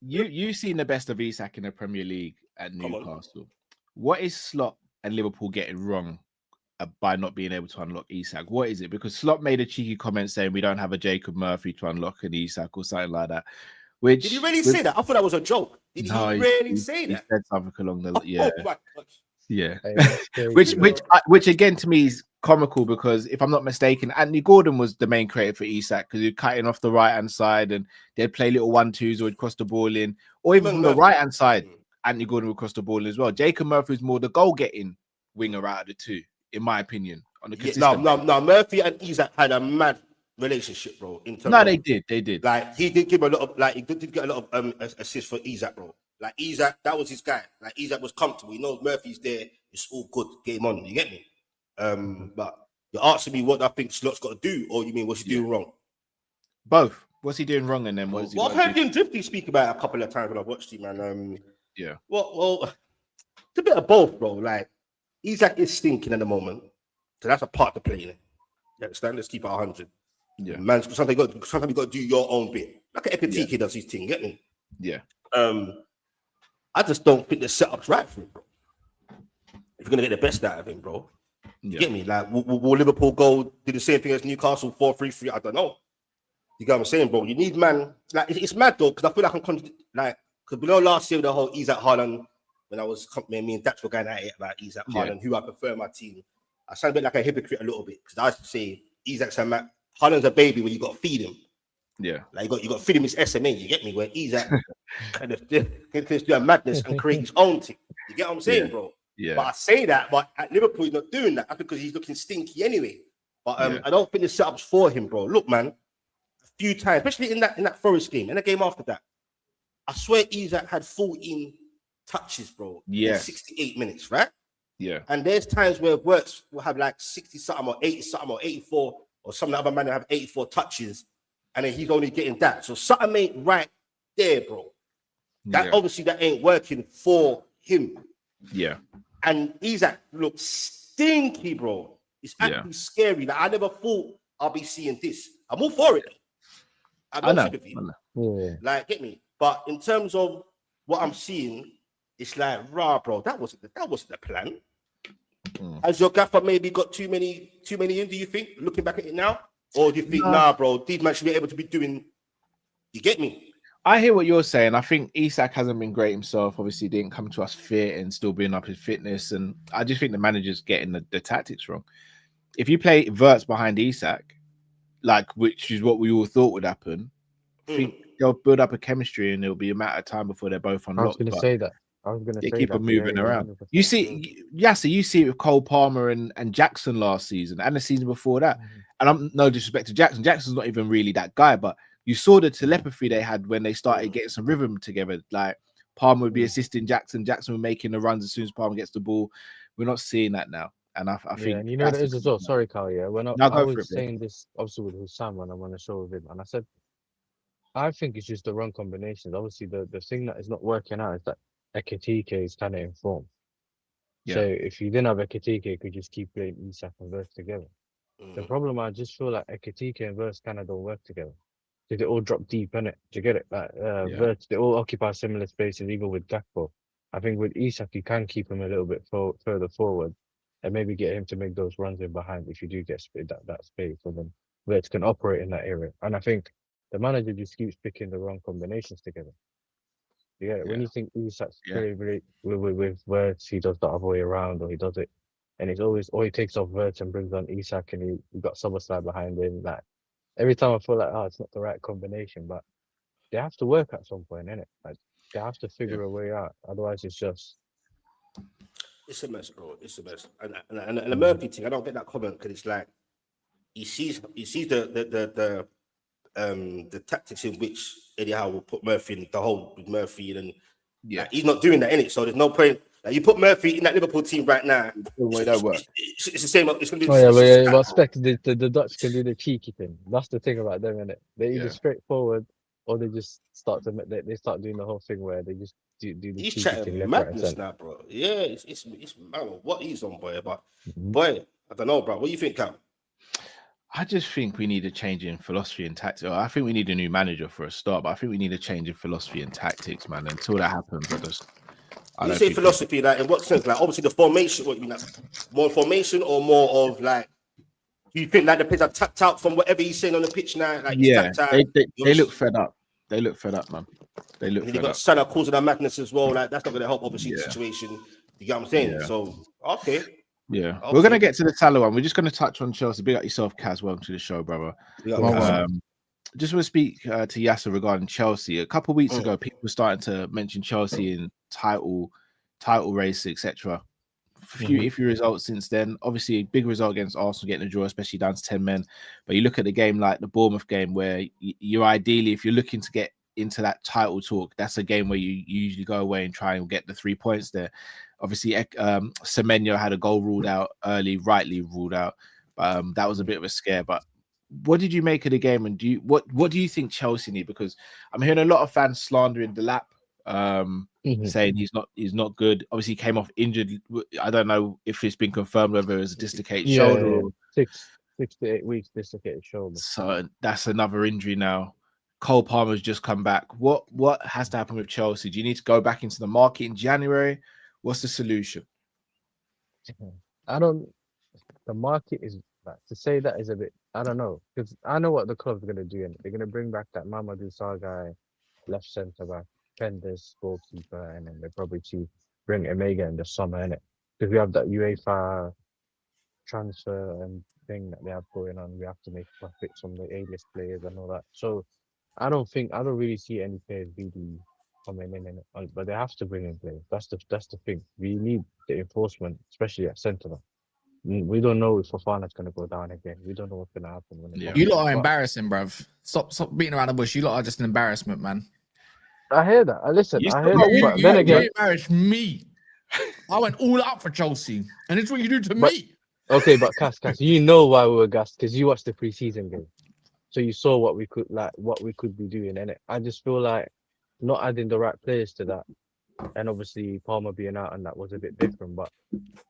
You've seen the best of Isak in the Premier League at Come on. Newcastle. What is Slot and Liverpool getting wrong by not being able to unlock Isak? What is it? Because Slot made a cheeky comment saying we don't have a Jacob Murphy to unlock an Isak or something like that. Which Did he really say that? I thought that was a joke. Did he really say he that? said something along the Oh my gosh. yeah. Hey, that's crazy, Which again to me is comical because if I'm not mistaken, Anthony Gordon was the main creator for Isak because he was cutting off the right hand side and they'd play little 1-2s or he'd cross the ball in, or even from the right hand side, Anthony Gordon would cross the ball in as well. Jacob Murphy is more the goal getting winger out of the two, in my opinion. On the consistent no. Murphy and Isak had a mad relationship, bro. In terms they did. Like he did give a lot of he did get a lot of assists for Isak, bro. Like Isak, that was his guy. Like Isak was comfortable. He knows Murphy's there. It's all good. Game on. You get me? But you're asking me what I think Slot's got to do, or you mean what's he doing wrong? Both. What's he doing wrong, and then what is he? Well, I've heard him Drifty speak about it a couple of times when I've watched him, man. Yeah. Well, it's a bit of both, bro. Like Isak is stinking at the moment, so that's a part to play in it. You understand? Let's keep it 100. Yeah. Man, sometimes you got to do your own bit. Like an Epitike does his thing. Get me? Yeah. I just don't think the setup's right for him, bro. If you're gonna get the best out of him, bro, you get me? Like, will Liverpool do the same thing as Newcastle 4-3-3? I don't know. You get what I'm saying, bro? You need man. Like, it's mad though, because I feel like I'm because we know last year with the whole Isak Haaland, when I was me and Dax were going at it about Isak Haaland, who I prefer in my team. I sound a bit like a hypocrite a little bit because I used to say Isak's Haaland's a baby when you got to feed him. Yeah, like you got to feed him his SMA. You get me? Where Isak kind of can do a madness and create his own thing. You get what I'm saying, bro? Yeah. But I say that, but at Liverpool he's not doing that because he's looking stinky anyway. But I don't think the setup's for him, bro. Look, man, a few times, especially in that Forest game, in the game after that, I swear Isak had 14 touches, bro. Yeah, in 68 minutes, right? Yeah. And there's times where Works will have like 60 something or 80 something or 84, or some other man will have 84 touches, and then he's only getting that. So something ain't right there, bro. That obviously that ain't working for him. Yeah. And Isak looks stinky, bro. It's actually scary. Like I never thought I'll be seeing this. I'm all for it. I know. Yeah. Like, get me. But in terms of what I'm seeing, it's like, rah, bro. That wasn't the plan. Has your gaffer maybe got too many in? Do you think? Looking back at it now, or do you think, nah, bro? These men should be able to be doing. You get me? I hear what you're saying. I think Isak hasn't been great himself. Obviously, didn't come to us fit and still building up his fitness. And I just think the manager's getting the tactics wrong. If you play Verts behind Isak, which is what we all thought would happen, I think they'll build up a chemistry and it'll be a matter of time before they're both unlocked. I was going to say that. They keep them moving around. 100%. You see, you see it with Cole Palmer and Jackson last season and the season before that. And I'm no disrespect to Jackson. Jackson's not even really that guy, but you saw the telepathy they had when they started getting some rhythm together. Like Palmer would be assisting Jackson. Jackson would making the runs as soon as Palmer gets the ball. We're not seeing that now. and I Yeah, think and you know what that's it is as well. Sorry, Carl. Yeah, when now I go for it, was bro. saying this obviously with Hussam when I'm on the show with him, and I said I think it's just the wrong combinations. Obviously, the thing that is not working out is that Ekitike is kind of in form. So Yeah, if you didn't have Ekitike, you could just keep playing Isak and Verts together. The Mhm. problem, I just feel like Ekitike and Verts kind of don't work together. They all drop deep in it. Do you get it? Like yeah, Verts, they all occupy similar spaces, even with Gakpo. I think with Isak, you can keep him a little bit further forward and maybe get him to make those runs in behind if you do get that space. And then Verts can operate in that area. And I think the manager just keeps picking the wrong combinations together. Yeah, when yeah, you think Isak's yeah. playing with Verts, he does the other way around, or he does it, and it's always, or he takes off Verts and brings on Isak, and he got Summerslide behind him. Like every time I feel like, oh, it's not the right combination, but they have to work at some point, innit? Like they have to Yeah. figure a way out. Otherwise, it's just It's a mess, bro. It's a mess. And the Murphy thing, I don't get that comment because it's like he sees the tactics in which Eddie Howe will put Murphy in the hole with Murphy, and Yeah. like, he's not doing that in it. So there's no point. Like, you put Murphy in that Liverpool team right now. Well, that work. It's the same. It's gonna be. oh yeah, It's but expect the Dutch can do the cheeky thing. That's the thing about them, innit? They're either Yeah. straightforward or they just start to they start doing the whole thing where they just do the he's cheeky thing chatting left, right, and madness centre. now, bro. Yeah, it's I don't know what he's on, boy. But Mhm. boy, I don't know, bro. What do you think, Cam? I just think we need a change in philosophy and tactics. I think we need a new manager for a start, but I think we need a change in philosophy and tactics, man. Until that happens, I When you don't say think we- philosophy, like in what sense? Like obviously the formation. What you mean? Like, more formation or more of like? Do you think like the players are tapped out from whatever he's saying on the pitch now? Like he's Yeah, tapped out. they look fed up. They look fed up, man. They look And then you fed got up. Salah causing that madness as well. Like that's not going to help, obviously, the Yeah, situation. You get what I'm saying? yeah, So okay, yeah. We're gonna okay. get to the Salah one. We're just gonna touch on Chelsea. Big up yourself, Kaz. Welcome to the show, brother. You got Well, Cas. Just want to speak to Yasser regarding Chelsea. A couple of weeks Mm. ago, people were starting to mention Chelsea in title race, etc. Few results since then. Obviously, a big result against Arsenal, getting a draw, especially down to 10 men. But you look at the game like the Bournemouth game, where you're ideally, if you're looking to get into that title talk, that's a game where you usually go away and try and get the 3 points there. Obviously, Semenyo had a goal ruled out early, rightly ruled out. That was a bit of a scare. But what did you make of the game? And what do you think Chelsea need? Because I'm hearing a lot of fans slandering the lap. Saying he's not good. Obviously, he came off injured. I don't know if it's been confirmed whether it was a dislocated shoulder yeah, or 6 to 8 weeks dislocated shoulder. so. That's another injury now. Cole Palmer's just come back. What has to happen with Chelsea? Do you need to go back into the market in January? What's the solution? I don't. The market is like, to say that is a bit. I don't know because I know what the club's gonna do, and they're gonna bring back that Mamadou Sarr guy, left centre back, Penders goalkeeper, and then they probably to bring Omega in the summer, innit? Because we have that UEFA transfer and thing that they have going on. We have to make profits from the A-list players and all that. So I don't really see any players really coming in, but they have to bring in players. That's the thing. We need the enforcement, especially at centre back. We don't know if Fofana's going to go down again. We don't know what's going to happen when it Yeah. comes You to lot are that. embarrassing, bruv. Stop beating around the bush. You lot are just an embarrassment, man. I hear that. I listen. You I still hear got that. You, But you, then you again, embarrassed me. I went all out for Chelsea, and it's what you do to But- me. okay, but Cass, you know why we were gassed because you watched the preseason game, so you saw what we could be doing in it. I just feel like not adding the right players to that, and obviously Palmer being out and that was a bit different. But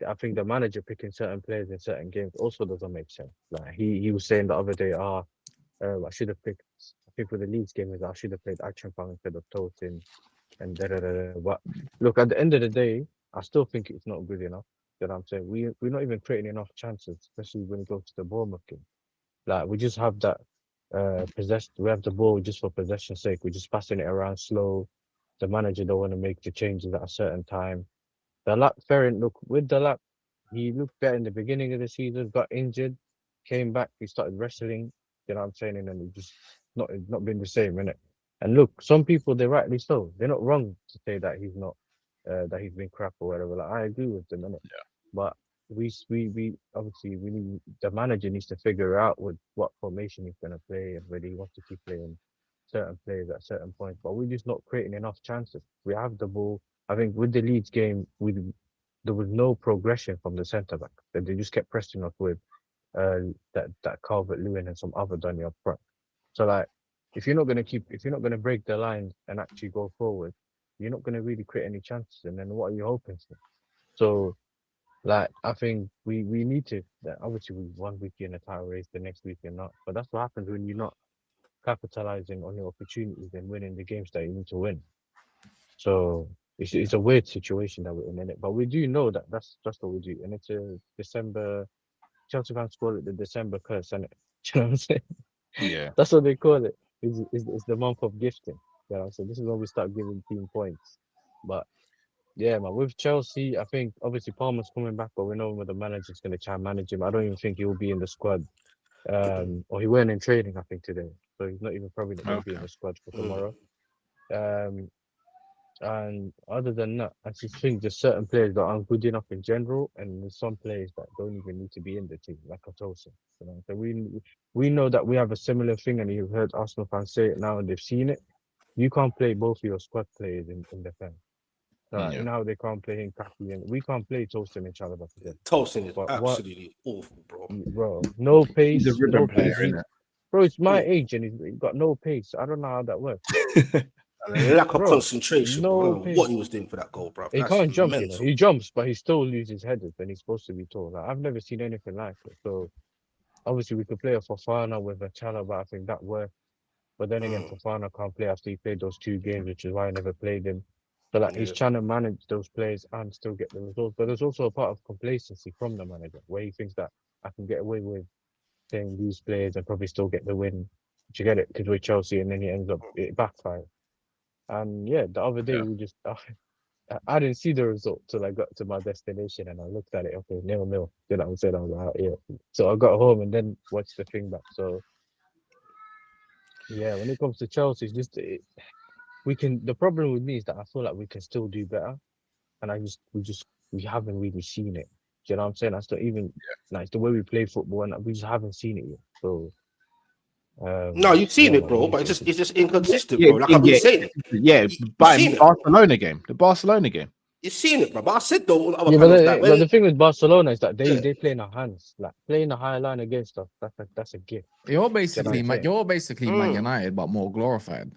I think the manager picking certain players in certain games also doesn't make sense. Like he was saying the other day, I should have picked. I think for the Leeds game, I should have played Action Pang instead of Tosin and da da da da. But look, at the end of the day, I still think it's not good enough. You know what I'm saying? We're not even creating enough chances, especially when it goes to the Bournemouth game. Like we just have that possession. We have the ball just for possession's sake. We're just passing it around slow. The manager don't want to make the changes at a certain time. The lap, Ferrin, look with the lap, he looked better in the beginning of the season. Got injured, came back. He started wrestling. You know what I'm saying? And then it just not been the same, innit? And look, some people they're rightly so. They're not wrong to say that he's not that he's been crap or whatever. Like I agree with them, innit? Yeah. But we obviously we need the manager needs to figure out what formation he's gonna play and whether he wants to keep playing certain players at certain points. But we're just not creating enough chances. We have the ball. I think with the Leeds game, there was no progression from the centre back. They just kept pressing us with that Calvert-Lewin and some other dummy up front. So like, if you're not gonna break the lines and actually go forward, you're not gonna really create any chances. And then what are you hoping for? So like, I think we need to. Obviously, we 1 week in a title race, the next week you're not. But that's what happens when you're not capitalizing on your opportunities and winning the games that you need to win. So it's a weird situation that we're in it. But we do know that that's just what we do, and it's a December. Chelsea fans call it the December curse, isn't it? You know what I'm saying? Yeah. That's what they call it. It's the month of gifting. You know, so this is when we start giving team points. But yeah, man, with Chelsea, I think obviously Palmer's coming back, but we know whether the manager's going to try and manage him. I don't even think he will be in the squad. Or he weren't in training, I think, today. So he's not even probably not going to be in the squad for tomorrow. And other than that, I just think there's certain players that aren't good enough in general, and there's some players that don't even need to be in the team, like Atosa. You know? So we know that we have a similar thing, and you've heard Arsenal fans say it now, and they've seen it. You can't play both of your squad players in defence. You know how they can't play Hinkaki, and we can't play Tosin and Chalobah together. Tosin is absolutely awful, bro. No pace. He's a ribbon player, pace. isn't it? Bro, it's my age, and he's got no pace. I don't know how that works. Lack of concentration. No what he was doing for that goal, bro. He can't jump. You know? He jumps, but he still loses headers when he's supposed to be tall. Like, I've never seen anything like it. So obviously we could play a Fofana with a Chalobah. I think that worked. But then again, Fofana can't play after he played those 2 games, which is why I never played him. So like he's trying to manage those players and still get the results. But there's also a part of complacency from the manager where he thinks that I can get away with playing these players and probably still get the win. But you get it because we're Chelsea, and then he ends up it backfires. And yeah, the other day we just I didn't see the result till I got to my destination and I looked at it. Okay, 0-0. You know what I'm saying? I was like, yeah. So I got home and then watched the thing back. So yeah, when it comes to Chelsea, it's just we can. The problem with me is that I feel like we can still do better, and we haven't really seen it. Do you know what I'm saying? That's not even like the way we play football, and we just haven't seen it yet. So. No, you've seen it, bro, but it's just inconsistent, bro. Like I've been saying. The Barcelona game. You've seen it, bro. But I said though, but the thing with Barcelona is that they play in our hands, like playing a high line against us. That's a gift. You're basically Man United, but more glorified.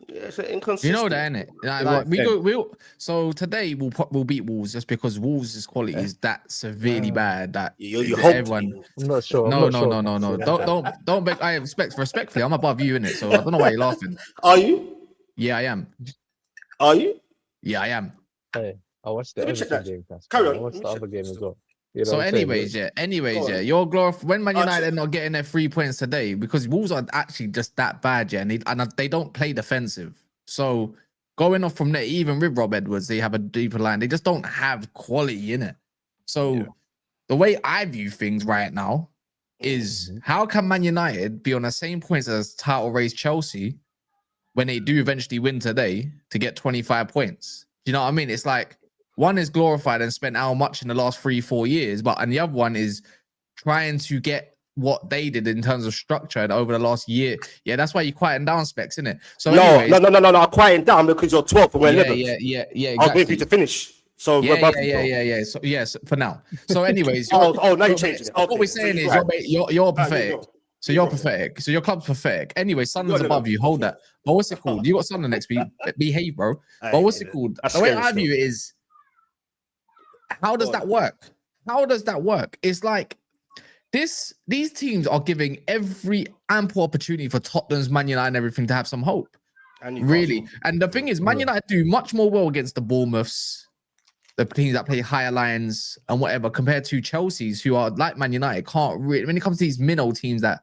Yeah, it's inconsistent. You know that, innit? So today we'll beat Wolves just because Wolves' quality is that severely bad that everyone. I'm not sure. No. Don't beg. I respectfully, I'm above you, innit? So I don't know why you're laughing. Are you? Yeah, I am. Are you? Yeah, I am. Hey, I watched the Everton game. Carry on. I watched the other game as well. You know So, anyways, you're when Man United are not getting their 3 points today because Wolves are actually just that bad, and they don't play defensive. So, going off from there, even with Rob Edwards, they have a deeper line. They just don't have quality in it. So, the way I view things right now is how can Man United be on the same points as title race Chelsea when they do eventually win today to get 25 points? Do you know what I mean? It's like, one is glorified and spent how much in the last 3-4 years, and the other one is trying to get what they did in terms of structure over the last year. Yeah, that's why you quieten down Specs, isn't it? So no, I'm quieting down because you're 12th and we're 11th. Yeah. Exactly. I'll wait for you to finish. So yeah. So yes, for now. So anyways, now you're changing it. What we're saying is you're pathetic. So you're pathetic. So your club's pathetic. Anyway, Sunderland's above you. Hold that. But what's it called? You got Sunderland next week. Behave, bro. But what's it called? The way I view it is, how does that work? How does that work? It's like these teams are giving every ample opportunity for Tottenham's, Man United, and everything to have some hope. Really. And the thing is, Man United do much more well against the Bournemouths, the teams that play higher lines and whatever, compared to Chelsea's, who are like Man United, can't really, when it comes to these minnow teams that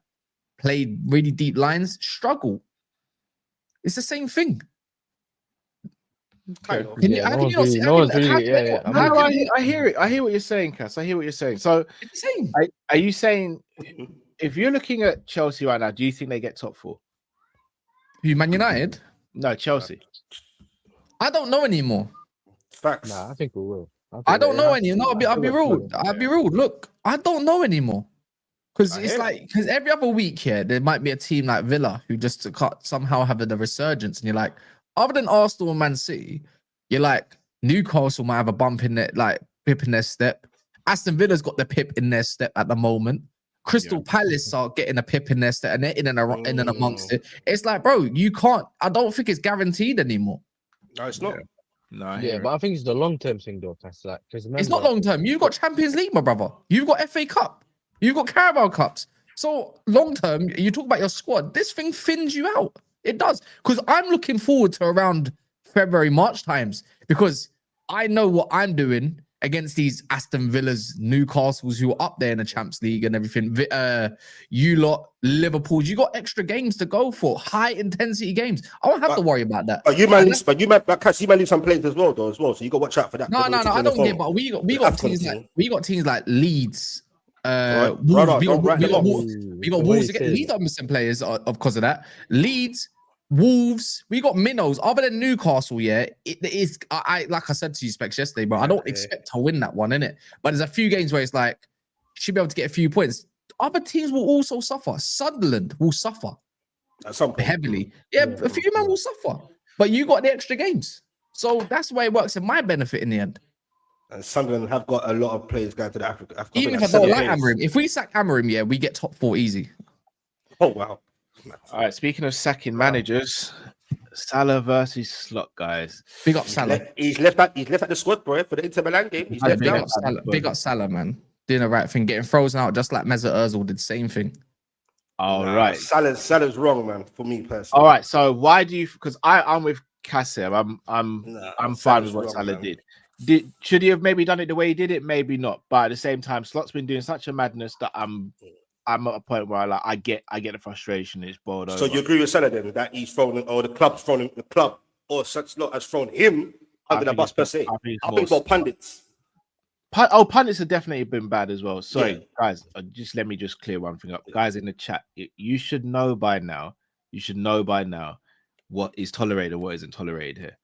play really deep lines, struggle. It's the same thing. I hear it. I hear what you're saying, Cass. I hear what you're saying. So, are you saying if you're looking at Chelsea right now, do you think they get top 4? Who, Man United? No, Chelsea. I don't know anymore. Facts. Nah, I think we will. I don't know anymore. No, I'll be rude. I'll be rude. Look, I don't know anymore. Because it's like, every other week here, there might be a team like Villa who just somehow have the resurgence, and you're like, other than Arsenal and Man City, you're like, Newcastle might have a bump in it, like pip in their step. Aston Villa's got the pip in their step at the moment. Crystal Palace are getting a pip in their step, and they're in and amongst it. It's like, bro, you can't. I don't think it's guaranteed anymore. No, it's not. No, I Yeah, hear but it. I think it's the long-term thing though. That's like, because It's not long term. You've got Champions League, my brother. You've got FA Cup. You've got Carabao Cups. So long term, you talk about your squad. This thing thins you out. It does. Because I'm looking forward to around February, March times, because I know what I'm doing against these Aston Villas, Newcastles who are up there in the Champions League and everything. You lot, Liverpools, you got extra games to go for, high intensity games. I won't have to worry about that. But you man leave some players as well, though, as well. So you got to watch out for that. No, I don't get. But we got teams like Leeds. Wolves, we got Wolves again. Leeds are missing players because of that. Leeds, Wolves, we got minnows. Other than Newcastle, it is. I like I said to you, Specs, yesterday, bro. I don't expect to win that one, innit? But there's a few games where it's like should be able to get a few points. Other teams will also suffer. Sunderland will suffer at some point heavily. Yeah, a few men will suffer, but you got the extra games, so that's the way it works in my benefit in the end. And Sunderland have got a lot of players going to the Africa. Even if I don't like Amorim, if we sack Amorim, we get top 4 easy. Oh wow! All right, speaking of sacking managers, Salah versus Slot, guys. Big up Salah. He's left at the squad, bro, for the Inter Milan game. He's left out. Big up Salah, man. Doing the right thing, getting frozen out just like Mesut Ozil did the same thing. All right. Salah's wrong, man, for me personally. All right, so why do you? Because I'm with Kasim. I'm fine with what Salah did. Should he have maybe done it the way he did it? Maybe not. But at the same time, Slot's been doing such a madness that I'm at a point where I get the frustration. It's boiled over. So you agree with Salah then that he's thrown, or the club or such Slot has thrown him under the bus per se? I think for pundits. Pundits have definitely been bad as well. Sorry, guys. Just let me just clear one thing up, guys. In the chat, you should know by now. What is tolerated and what isn't tolerated here.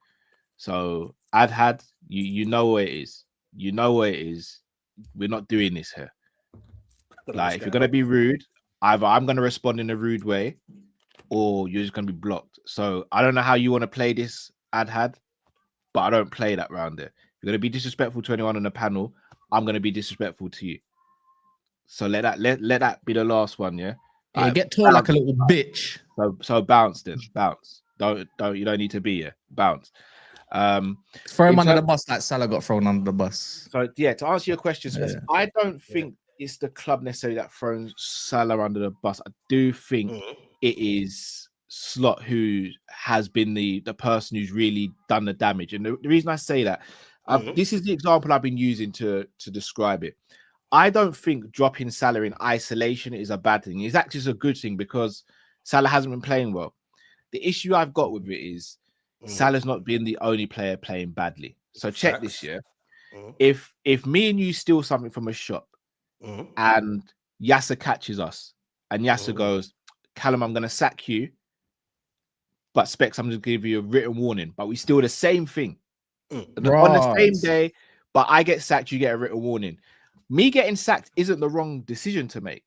So Adhad, you know what it is. You know what it is. We're not doing this here. Like, if you're gonna be rude, either I'm gonna respond in a rude way, or you're just gonna be blocked. So I don't know how you want to play this, Adhad, but I don't play that round there. If you're gonna be disrespectful to anyone on the panel, I'm gonna be disrespectful to you. So let that be the last one, yeah. Yeah, get tall like a little bitch. So bounce then, bounce. You don't need to be here. Bounce. Throw him under the bus like Salah got thrown under the bus. So yeah, to answer your question, I don't think it's the club necessarily that throws Salah under the bus. I do think it is Slot who has been the person who's really done the damage. And the reason I say that, this is the example I've been using to describe it. I don't think dropping Salah in isolation is a bad thing. It's actually a good thing because Salah hasn't been playing well. The issue I've got with it is Salah's not been the only player playing badly. So check this year. If me and you steal something from a shop and Yasser catches us and Yasser goes, Callum, I'm going to sack you, but Specs, I'm just going to give you a written warning, but we steal the same thing on the same day, but I get sacked, you get a written warning. Me getting sacked isn't the wrong decision to make,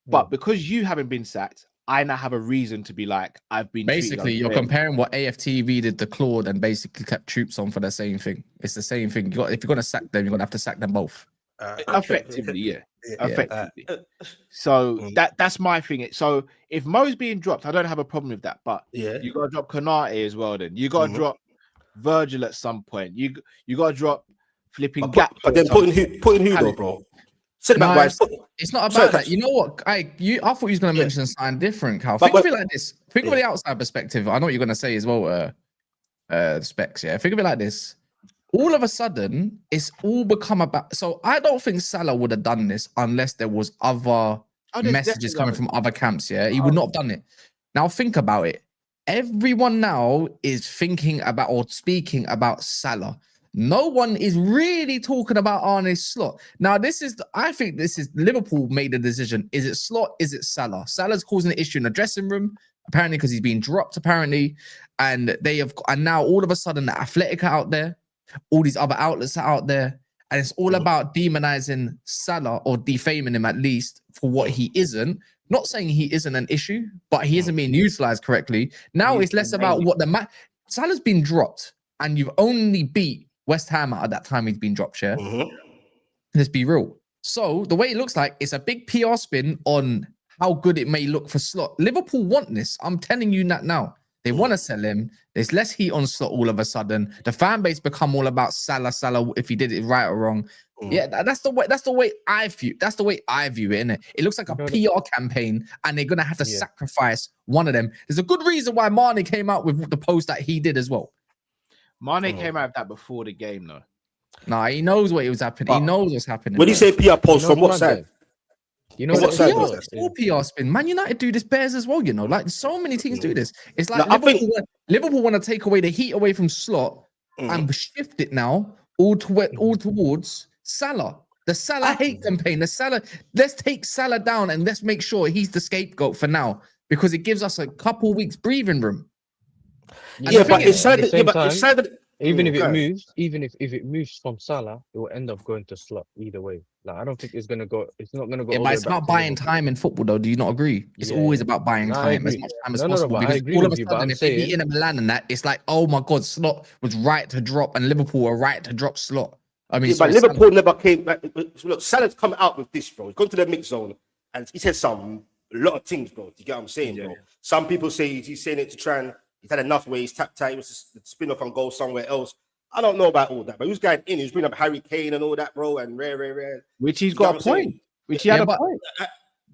but because you haven't been sacked, I now have a reason to be like, I've been basically you're comparing what AFTV did to Claude and basically kept troops on for the same thing. It's the same thing. If you're gonna sack them, you're gonna have to sack them both. Effectively. Effectively. So that's my thing. So if Mo's being dropped, I don't have a problem with that. But you gotta drop Konate as well. Then you gotta drop Virgil at some point. You gotta drop flipping Gap. But then putting who though, bro? It's not about that. You know what? I thought you was going to mention something different, Cal. Think of it like this. Think of the outside perspective. I know what you're going to say as well, Specs. Yeah. Think of it like this. All of a sudden, it's all become about. So I don't think Salah would have done this unless there was other messages coming from other camps. Yeah. He would not have done it. Now think about it. Everyone now is thinking about or speaking about Salah. No one is really talking about Arne Slot. Now, I think this is Liverpool made the decision. Is it Slot? Is it Salah? Salah's causing an issue in the dressing room, apparently, because he's been dropped, apparently. And now all of a sudden the Athletic are out there, all these other outlets are out there, and it's all about demonizing Salah or defaming him at least for what he isn't. Not saying he isn't an issue, but he isn't being utilized correctly. Now it's less about what Salah's been dropped, and you've only beat West Ham at that time he'd been dropped share. Mhm. Let's be real. So the way it looks like, it's a big PR spin on how good it may look for Slot. Liverpool want this. I'm telling you that now. They want to sell him. There's less heat on Slot all of a sudden. The fan base become all about Salah, if he did it right or wrong. Yeah, that's the way I view. That's the way I view it, innit? It looks like a PR campaign, and they're gonna have to sacrifice one of them. There's a good reason why Mane came out with the post that he did as well. Mane came out of that before the game, though. Nah, he knows what was happening. He knows what's happening. When you say PR post, You know from what what, side? You know What what side it was is? that? All PR spin. Man United do this, Bears as well, you know. Like, so many teams do this. It's like No, I think- Liverpool want to take away the heat away from Slot and shift it now all towards Salah. The Salah hate campaign. The Salah. Let's take Salah down and let's make sure he's the scapegoat for now, because it gives us a couple weeks breathing room. And Yeah, the but thing it's is, sad. at the Yeah, same but it's sad. Even if it Okay. moves, if it moves from Salah, it will end up going to Slot either way. Like I don't think it's gonna go. It's not gonna go. yeah, all but the it's way back about to buying Liverpool. time in football, though. Do you not agree? It's Yeah, always yeah. about buying No, I time as agree. much time as No, possible. but I Because agree all of with a you, but sudden, I'm if they beat saying- Inter Milan and that, it's like, oh my God, Slot was right to drop, and Liverpool were right to drop Slot. I mean, Yeah, sorry, but Salah. Liverpool never came back. Look, Salah's come out with this, bro. He's gone to the mix zone and he said a lot of things, bro. Do you get what I'm saying, bro? Some people say he's saying it to try and he's had enough where he's tapped out. He was to spin off and go somewhere else. I don't know about all that, but he was going in. He was bringing up Harry Kane and all that, bro, and rare. Which he's You get got what a I'm saying? point. Which he had a but- point.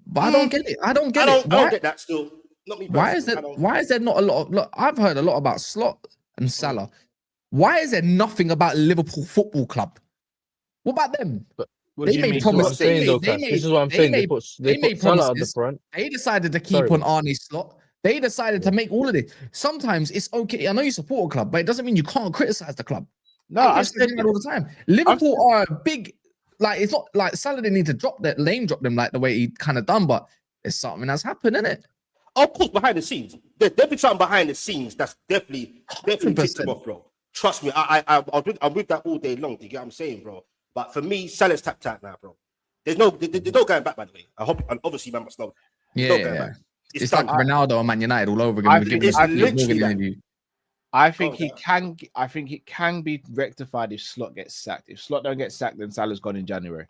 But I don't get it. I don't get I it. don't get that still. Not me. Why is personally. there? I don't- Why is there not a lot of? Look, I've heard a lot about Slot and Salah. Why is there nothing about Liverpool Football Club? What about them? What They do you made mean? This is what I'm promises. saying, though, They Cass. made- This is what I'm they saying. made- They made put Salah at the promises. front. They decided to keep Sorry. on Arnie Slot. They decided to make all of this. Sometimes it's okay. I know you support a club, but it doesn't mean you can't criticize the club. No, I I've said that all the time. Liverpool are a big, like, it's not like Salah didn't need to drop them like the way he kind of done, but it's something that's happened, isn't it? Of course, behind the scenes, there's definitely something behind the scenes that's definitely ticked him 100%. off, bro. Trust me, I'm with that all day long. Do you get what I'm saying, bro? But for me, Salah's tapped out now, bro. There's no going back, by the way. I hope, and obviously, man must know. Yeah, No yeah, going yeah. back. It's done. like Ronaldo and Man United all over again. I We're think giving it's him a literally Morgan that. interview. I think Oh, he can. I think it can be rectified if Slot gets sacked. If Slot don't get sacked, then Salah's gone in January.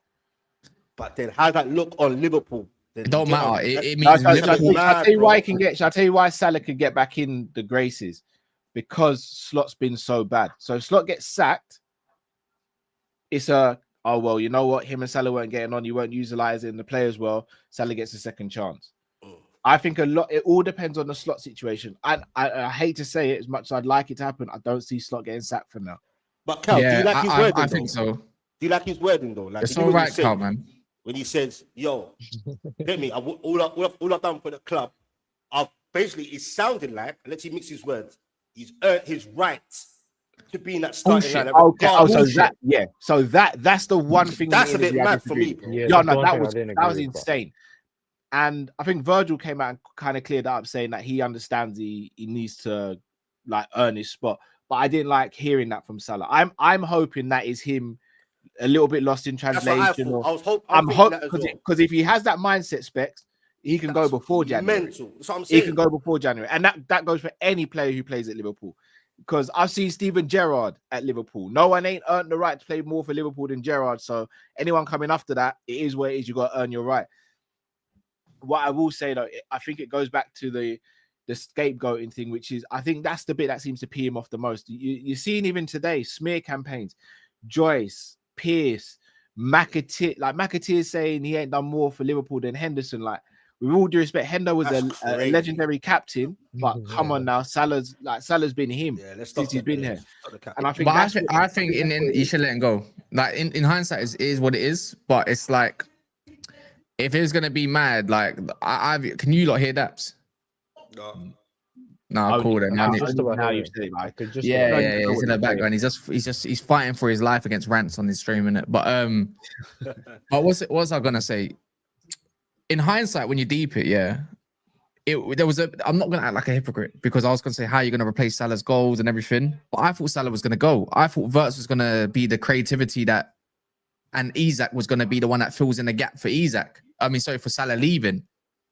But then how that look on Liverpool? It don't matter. It No, means shall I Liverpool. mad, tell you bro. why he can get. Shall I tell you why Salah could get back in the graces? Because Slot's been so bad. So if Slot gets sacked, it's a oh well, you know what? Him and Salah weren't getting on. You weren't utilizing the players well. Salah gets a second chance. I think a lot. It all depends on the Slot situation. I hate to say it, as much as I'd like it to happen, I don't see Slot getting sacked for now. But Cal, do you like his wording? I think though? so. Do you like his wording though? Like, It's you know all what he right, said? Carl, man. When he says, "Yo, get me, all I've done for the club, I've basically it sounded like, let's see, mix his words, he's earned his right to be in that starting Bullshit. lineup. Okay. Oh, so Bullshit. that yeah. So that's the one thing. That's a me and bit Izzy, I mad for me, disagree. bro. Yeah, Yeah, that's no, one that thing I was didn't that was agree with, but- insane. And I think Virgil came out and kind of cleared that up, saying that he understands he needs to like earn his spot. But I didn't like hearing that from Salah. I'm hoping that is him a little bit lost in That's what I translation. thought. Or, I was hoping I'm that as hoping well. because if he has that mindset, Specs, he can go That's before January. mental. That's what I'm He saying. can go before January, and that goes for any player who plays at Liverpool. Because I've seen Steven Gerrard at Liverpool. No one ain't earned the right to play more for Liverpool than Gerrard. So anyone coming after that, it is what it is. You got to earn your right. What I will say though, I think it goes back to the scapegoating thing, which is I think that's the bit that seems to pee him off the most. You're seeing even today smear campaigns, Joyce, Pierce, McAteer. Like McAteer is saying he ain't done more for Liverpool than Henderson. Like with all due respect, Hendo was That's a crazy. legendary captain, but come on now, Salah's been him Yeah, let's stop since he's that, been man. here. Stop the cap. And I think But that's I think in you should let him go. Like in hindsight, it is what it is. But it's like if it's gonna be mad, like I can you lot hear Daps? No. No, cool then. Now, man. just about now hear you've it. said it, I like, could just Yeah, about- he's in the background. He's fighting for his life against rants on his stream, innit? But but what was I gonna say? In hindsight, when you deep it, yeah, there was I'm not gonna act like a hypocrite because I was gonna say how you're gonna replace Salah's goals and everything, but I thought Salah was gonna go. I thought Wirtz was gonna be the creativity that, and Isak was gonna be the one that fills in the gap for Isak. I mean, sorry for Salah leaving.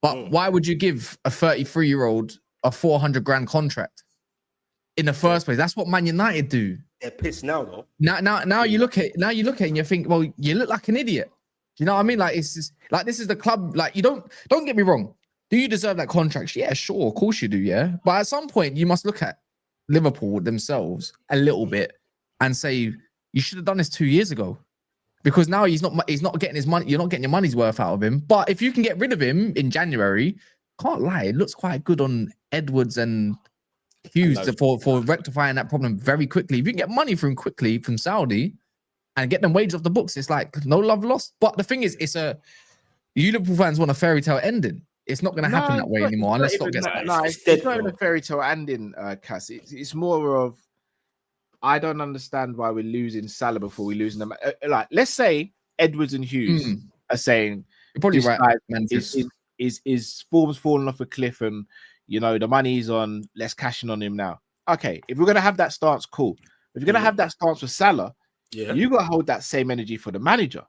But why would you give a 33-year-old a 400 grand contract in the first place? That's what Man United do. They're pissed now, though. Now you look at it and you think, well, you look like an idiot. Do you know what I mean? Like it's just, like this is the club. Like you don't get me wrong. Do you deserve that contract? Yeah, sure, of course you do. Yeah, but at some point you must look at Liverpool themselves a little bit and say you should have done this 2 years ago, because now he's not getting his money. You're not getting your money's worth out of him. But if you can get rid of him in January, can't lie, it looks quite good on Edwards and Hughes for rectifying that problem very quickly. If you can get money from quickly from Saudi and get them wages off the books, it's like no love lost. But the thing is, you Liverpool fans want a fairy tale ending. It's not going to happen that way anymore unless Slot gets back. No, it's not even a fairy tale ending, Cass. It's more of, I don't understand why we're losing Salah before we're losing them. Like, let's say Edwards and Hughes are saying, you're probably right, is form's falling off a cliff and, you know, the money's on, let's cash in on him now. Okay, if we're going to have that stance, cool. If you're going to have that stance with Salah, you got to hold that same energy for the manager.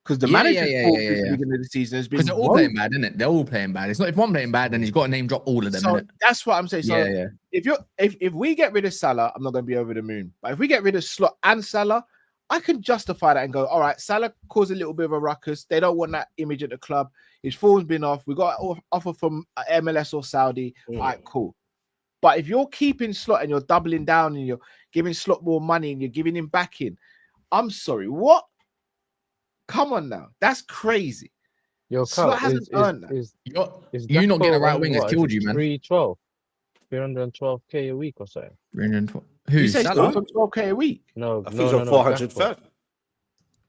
Because the manager beginning of the season has been, because they're all playing bad, isn't it? They're all playing bad. It's not if one playing bad, then he's got to name drop all of them. So that's what I'm saying. So if we get rid of Salah, I'm not going to be over the moon. But if we get rid of Slot and Salah, I can justify that and go, all right, Salah caused a little bit of a ruckus. They don't want that image at the club. His form's been off. We got an offer from MLS or Saudi. All right, cool. But if you're keeping Slot and you're doubling down and you're giving Slot more money and you're giving him back in, I'm sorry, what? Come on now, that's crazy. Slot hasn't earned that. You not getting a right wing has killed you, man. 312K a week or so. 312. You Who? say Salah? Slot's on 12K a week? No, I think he's on 430.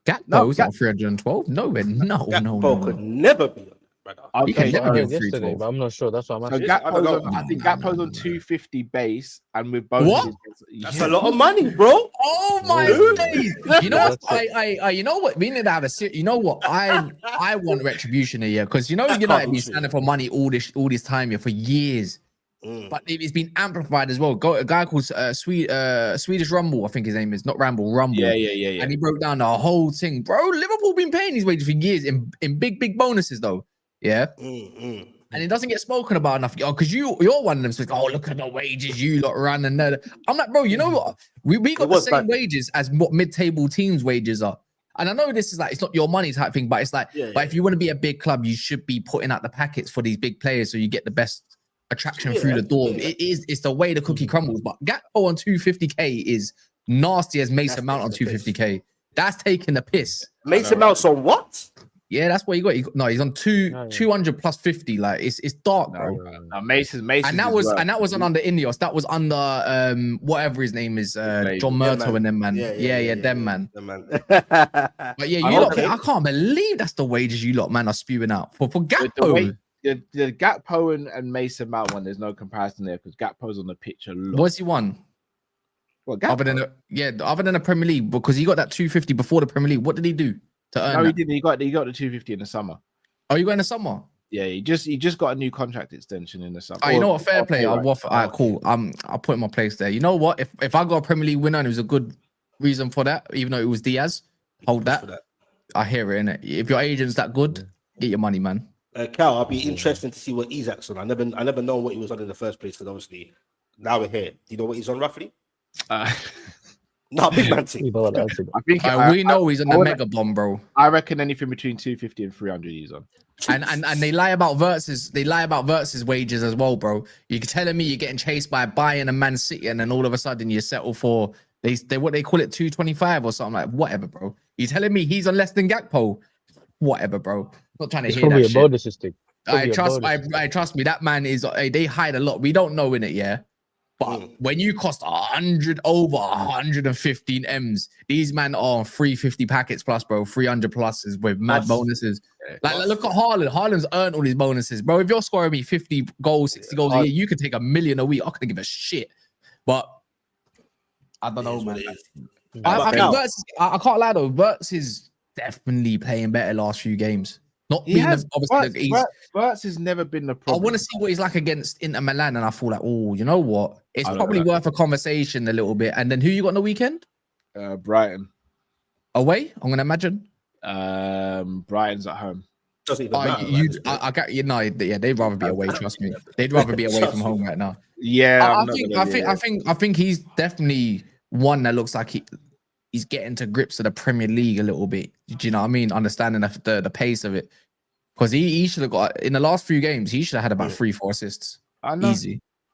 Gakpo's on 312. No, Gakpo could never be on it, brother. He can never be on yesterday, 312. but I'm not sure. That's what I'm So asking. I think Gakpo's on 250 base, and with bonuses. What? That's a lot of money, bro. Oh my days! You know what? You know what? We need to have you know what? I want retribution here because you know United been standing for money all this time here for years, but it's been amplified as well. A guy called Swedish Rumble, I think his name is, not Ramble, Rumble. Yeah. And he broke down the whole thing, bro. Liverpool been paying these wages for years in big bonuses though. Yeah. And it doesn't get spoken about enough. Because you're one of them. So like, oh, look at the wages you lot run. And I'm like, bro, you know what? We got the same wages as what mid-table teams' wages are. And I know this is like, it's not your money type thing, but it's like, if you want to be a big club, you should be putting out the packets for these big players so you get the best attraction through the door. It's the way the cookie crumbles. But Gakpo on 250K is nasty as Mason Mount on 250K. That's taking the piss. Mason Mount's on what? Yeah, that's what he got. No, he's on 200 plus 50. Like it's dark, bro. No, Mason. And that wasn't under Ineos. That was under whatever his name is, John Murto and them man. Yeah, them man. But yeah, you lot, I can't believe that's the wages you lot, man, are spewing out for Gakpo. The Gakpo and Mason Mount one, there's no comparison there because Gakpo's on the pitch a lot. What's he won? Well, other than the Premier League, because he got that 250 before the Premier League. What did he do to earn? No, that? he didn't. He got the 250 in the summer. Oh, you got in the summer? Yeah, he just got a new contract extension in the summer. Oh, you know what? Fair play. All right, cool. I'll put him in my place there. You know what? If I got a Premier League winner and it was a good reason for that, even though it was Diaz, hold that. I hear it, innit? If your agent's that good, get your money, man. Cal, I'll be interested to see what Isak's on. I never known what he was on in the first place because obviously now we're here. Do you know what he's on roughly? No, big man team. I think we know he's on the mega bomb, bro. I reckon anything between 250 and 300 he's on. And they lie about Vert's. They lie about Vert's wages as well, bro. You're telling me you're getting chased by Bayern and Man City, and then all of a sudden you settle for they what they call it 225 or something like whatever, bro. You're telling me he's on less than Gakpo? Whatever, bro. Not trying to hear that shit. I trust me. That man is. They hide a lot. We don't know in it, yeah. But when you cost 100 over 115 M's, these men are on 350 packets plus, bro. 300 pluses with mad bonuses. Like look at Haaland. Haaland's earned all these bonuses, bro. If you're scoring me 50 goals, 60 goals a year, you could take $1 million a week. I couldn't give a shit. But I don't know, man. I think Verts. I can't lie though. Verts is definitely playing better last few games. Not being obviously Verts has never been the problem. I want to see what he's like against Inter Milan, and I feel like, oh, you know what? It's probably worth a conversation a little bit. And then who you got on the weekend? Brighton. Away, I'm gonna imagine. Brighton's at home. Doesn't even matter. I got you know, yeah, they'd rather be away. Trust me, they'd rather be away from home right now. Yeah, I think he's definitely one that looks like he's getting to grips of the Premier League a little bit. Do you know what I mean? Understanding the pace of it. Because he should have got, in the last few games, he should have had about 3-4 assists. I know.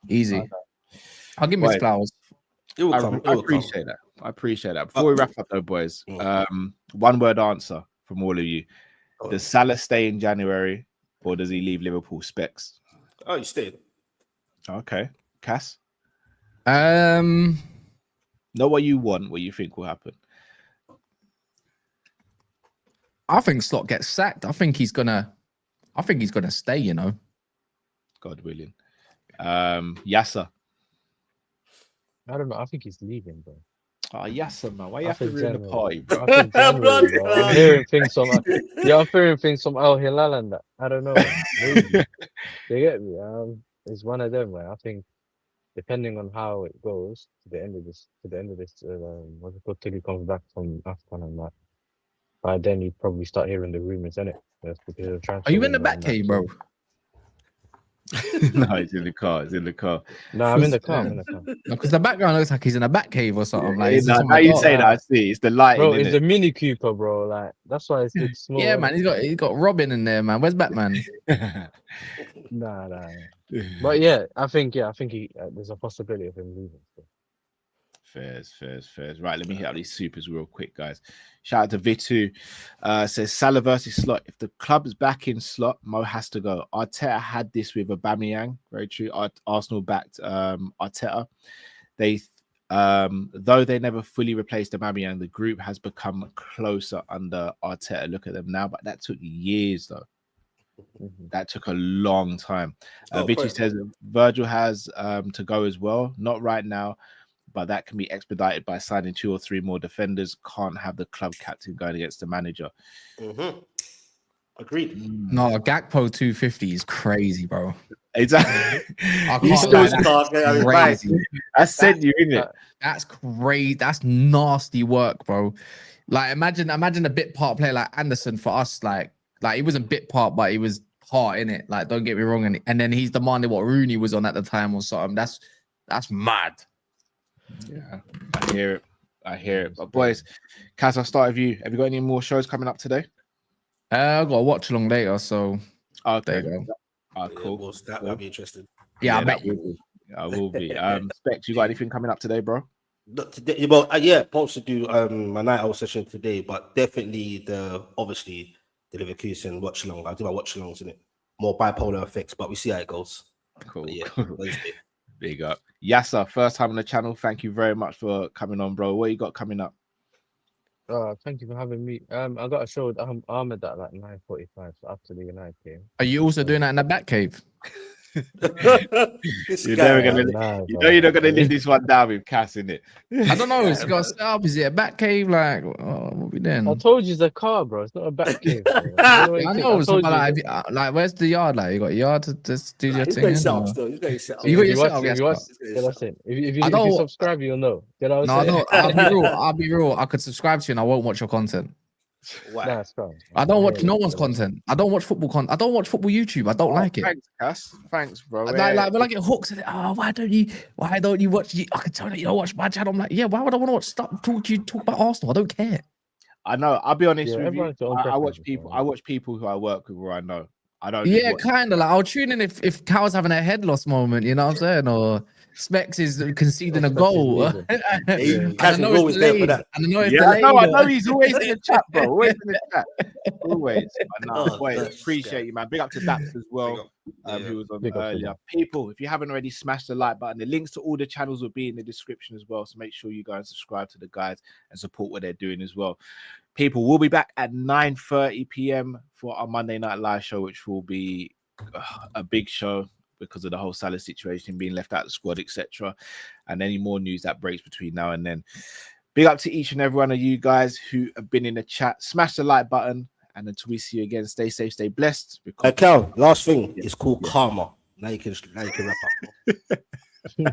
Easy. I'll give him his flowers. I appreciate that. I appreciate that. Before we wrap up, though, boys, one word answer from all of you: does Salah stay in January, or does he leave Liverpool? Specs. Oh, he stayed. Okay, Cass. Um, Not what you want. What you think will happen? I think Slot gets sacked. I think he's gonna stay. You know, God willing. Yasser. I don't know. I think he's leaving, bro. Oh, Yasser, man. Why you I have to think ruin the January. party, bro? I think January, bro. I'm hearing things from I'm hearing things from Al Hilal and that. I don't know. Maybe. You get me? It's one of them where I think, depending on how it goes to the end of this, what's it called, till he comes back from AFCON and that. By then you'd probably start hearing the rumors, innit? That's because of transfer are you in the window back and cave, that. bro? No, it's in the car. It's in the car. No, I'm in the car. I'm in the car. Because the background looks like he's in a back cave or something. Like, he's in Now somewhere you dark. say that, I see. It's the lighting, Bro, innit? it's a Mini Cooper, bro. Like that's why it's small. Yeah, man. He's got Robin in there, man. Where's Batman? Nah. But yeah, I think he there's a possibility of him leaving. So. Fairs. Right, let me hit up these supers real quick, guys. Shout out to Vitu. Says Salah versus Slot. If the club's back in Slot, Mo has to go. Arteta had this with Aubameyang. Very true. Arsenal backed Arteta. They, though they never fully replaced Aubameyang, the group has become closer under Arteta. Look at them now, but that took years, though. That took a long time. Vitu says Virgil has to go as well. Not right now, but that can be expedited by signing 2 or 3 more defenders. Can't have the club captain going against the manager. Agreed. No, Gakpo 250 is crazy, bro. Exactly. I You can't still lie, start that's crazy. I sent you in it. That's crazy. That's nasty work, bro. Like imagine a bit part player like Anderson for us. Like he wasn't bit part, but he was part in it. Like don't get me wrong, and then he's demanding what Rooney was on at the time or something. That's mad. Yeah, I hear it. But boys, Kaz, I'll start with you. Have you got any more shows coming up today? I've got to watch along later, so Okay. there you go. Cool. That'll be interesting. Yeah, I bet you. will. I will be. Specs, you got anything coming up today, bro? Not today, well, yeah, supposed to do my night out session today, but definitely obviously the Leverkusen watch along. I'll do my watch alongs in it. More bipolar effects, but we see how it goes. Cool. But yeah, Wednesday. Big up. Yasser, first time on the channel. Thank you very much for coming on, bro. What you got coming up? Thank you for having me. I got a show with Ahmed at like 9:45, so after the United game. Are you also doing that in the back cave? You're never gonna, you know you're not gonna leave this one down with Cass, in it. I don't know. It's got set up. Is it a back cave? Like, what we doing? I told you it's a car, bro. It's not a back cave. Bro. I know. So, like, where's the yard? Like, you got a yard to just do your He's thing? got his setup still. He's got his setup. You got your If setup, you watch, if you subscribe, you'll know. You know what I'm saying? I'll be real. I could subscribe to you and I won't watch your content. Wow. Nah, it's fine. I don't watch no one's content. I don't watch football content. I don't watch football YouTube. I don't like it. Thanks, Cass. Thanks, bro. Like when I get hooks, and why don't you watch? I can tell that you don't watch my channel. I'm like, yeah, why would I want to watch stuff? Talk about Arsenal. I don't care. I know. I'll be honest with everyone's you. got own I watch preferences, people. bro. I watch people who I work with where I know. I don't. Yeah, watch- kind of like I'll tune in if Cal's having a head loss moment. You know what I'm saying? Or Specs is conceding a goal. Cass is always there for that. I don't know if Yeah, I know delayed. he's always in the chat, bro. Always in the chat. Always. Oh, Boys, that's appreciate good. you, man. Big up to Daps as well, who was on earlier. People, if you haven't already, smash the like button. The links to all the channels will be in the description as well. So make sure you go and subscribe to the guys and support what they're doing as well. People, we'll be back at 9:30 p.m. for our Monday Night Live show, which will be a big show because of the whole Salah situation, being left out of the squad, etc. And any more news that breaks between now and then. Big up to each and every one of you guys who have been in the chat. Smash the like button. And until we see you again, stay safe, stay blessed. Cal, last thing, it's called karma. Now you can wrap up.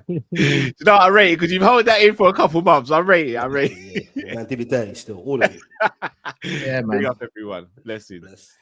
You know, I rate it because you've held that in for a couple months. I rate it. Yeah. Man, did it dirty still, all of it. Yeah, man. Big up everyone. Blessings. Bless.